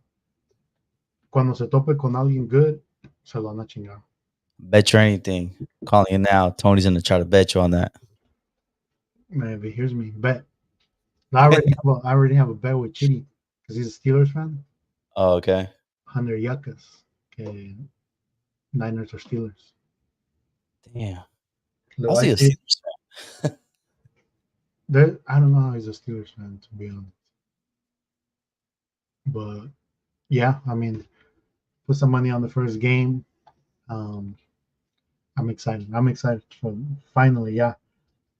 S1: Cuando se tope con alguien good, se lo van a chingar.
S2: Bet you anything. Calling you now. Tony's gonna try to bet you on that.
S1: Maybe here's me bet. I already have a bet with Chitty because he's a Steelers fan.
S2: Oh, okay.
S1: 100 yacas. Que Niners or Steelers.
S2: Damn.
S1: Le
S2: How's
S1: voy a
S2: he a
S1: decir,
S2: Steelers fan?
S1: I don't know how he's a Steelers fan, to be honest. But yeah, I mean, put some money on the first game. Um, I'm excited. I'm excited for finally. Yeah,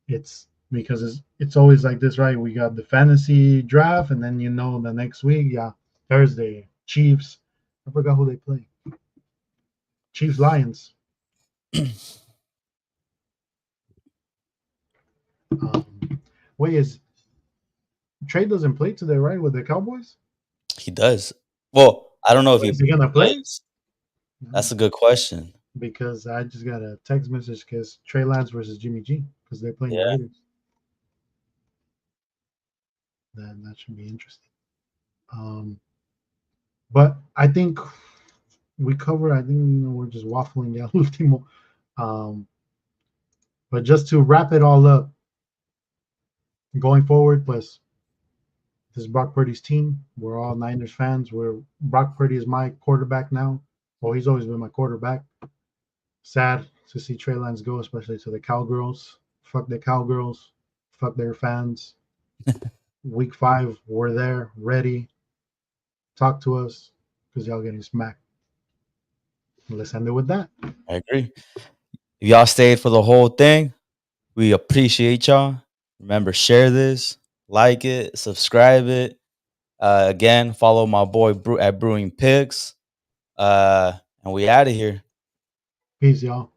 S1: it's because it's always like this, right? We got the fantasy draft, and then the next week, yeah, Thursday, Chiefs. I forgot who they play. Chiefs Lions. Um, wait, is Trey doesn't play today, right? With the Cowboys?
S2: He does. Well, I don't know if
S1: Or
S2: he
S1: is he gonna play?
S2: plays. That's
S1: No,
S2: a good question.
S1: because I just got a text message because Trey Lance versus Jimmy G because they're playing the
S2: Yeah,
S1: Raiders. That should be interesting. Um, but I think we cover. I think we're just waffling down último. Um, but just to wrap it all up, going forward, pues this is Brock Purdy's team. We're all Niners fans. Brock Purdy is my quarterback now. Well, he's always been my quarterback. Sad to see Trey Lance go, especially to the Cowgirls. Fuck the Cowgirls. Fuck their fans. Week 5, we're there, ready. Talk to us because y'all getting smacked. Let's end it with that.
S2: I agree. If y'all stayed for the whole thing, we appreciate y'all. Remember, share this, like it, subscribe it. Again, follow my boy at Brewing Pigs. And we out of here.
S1: Peace, y'all.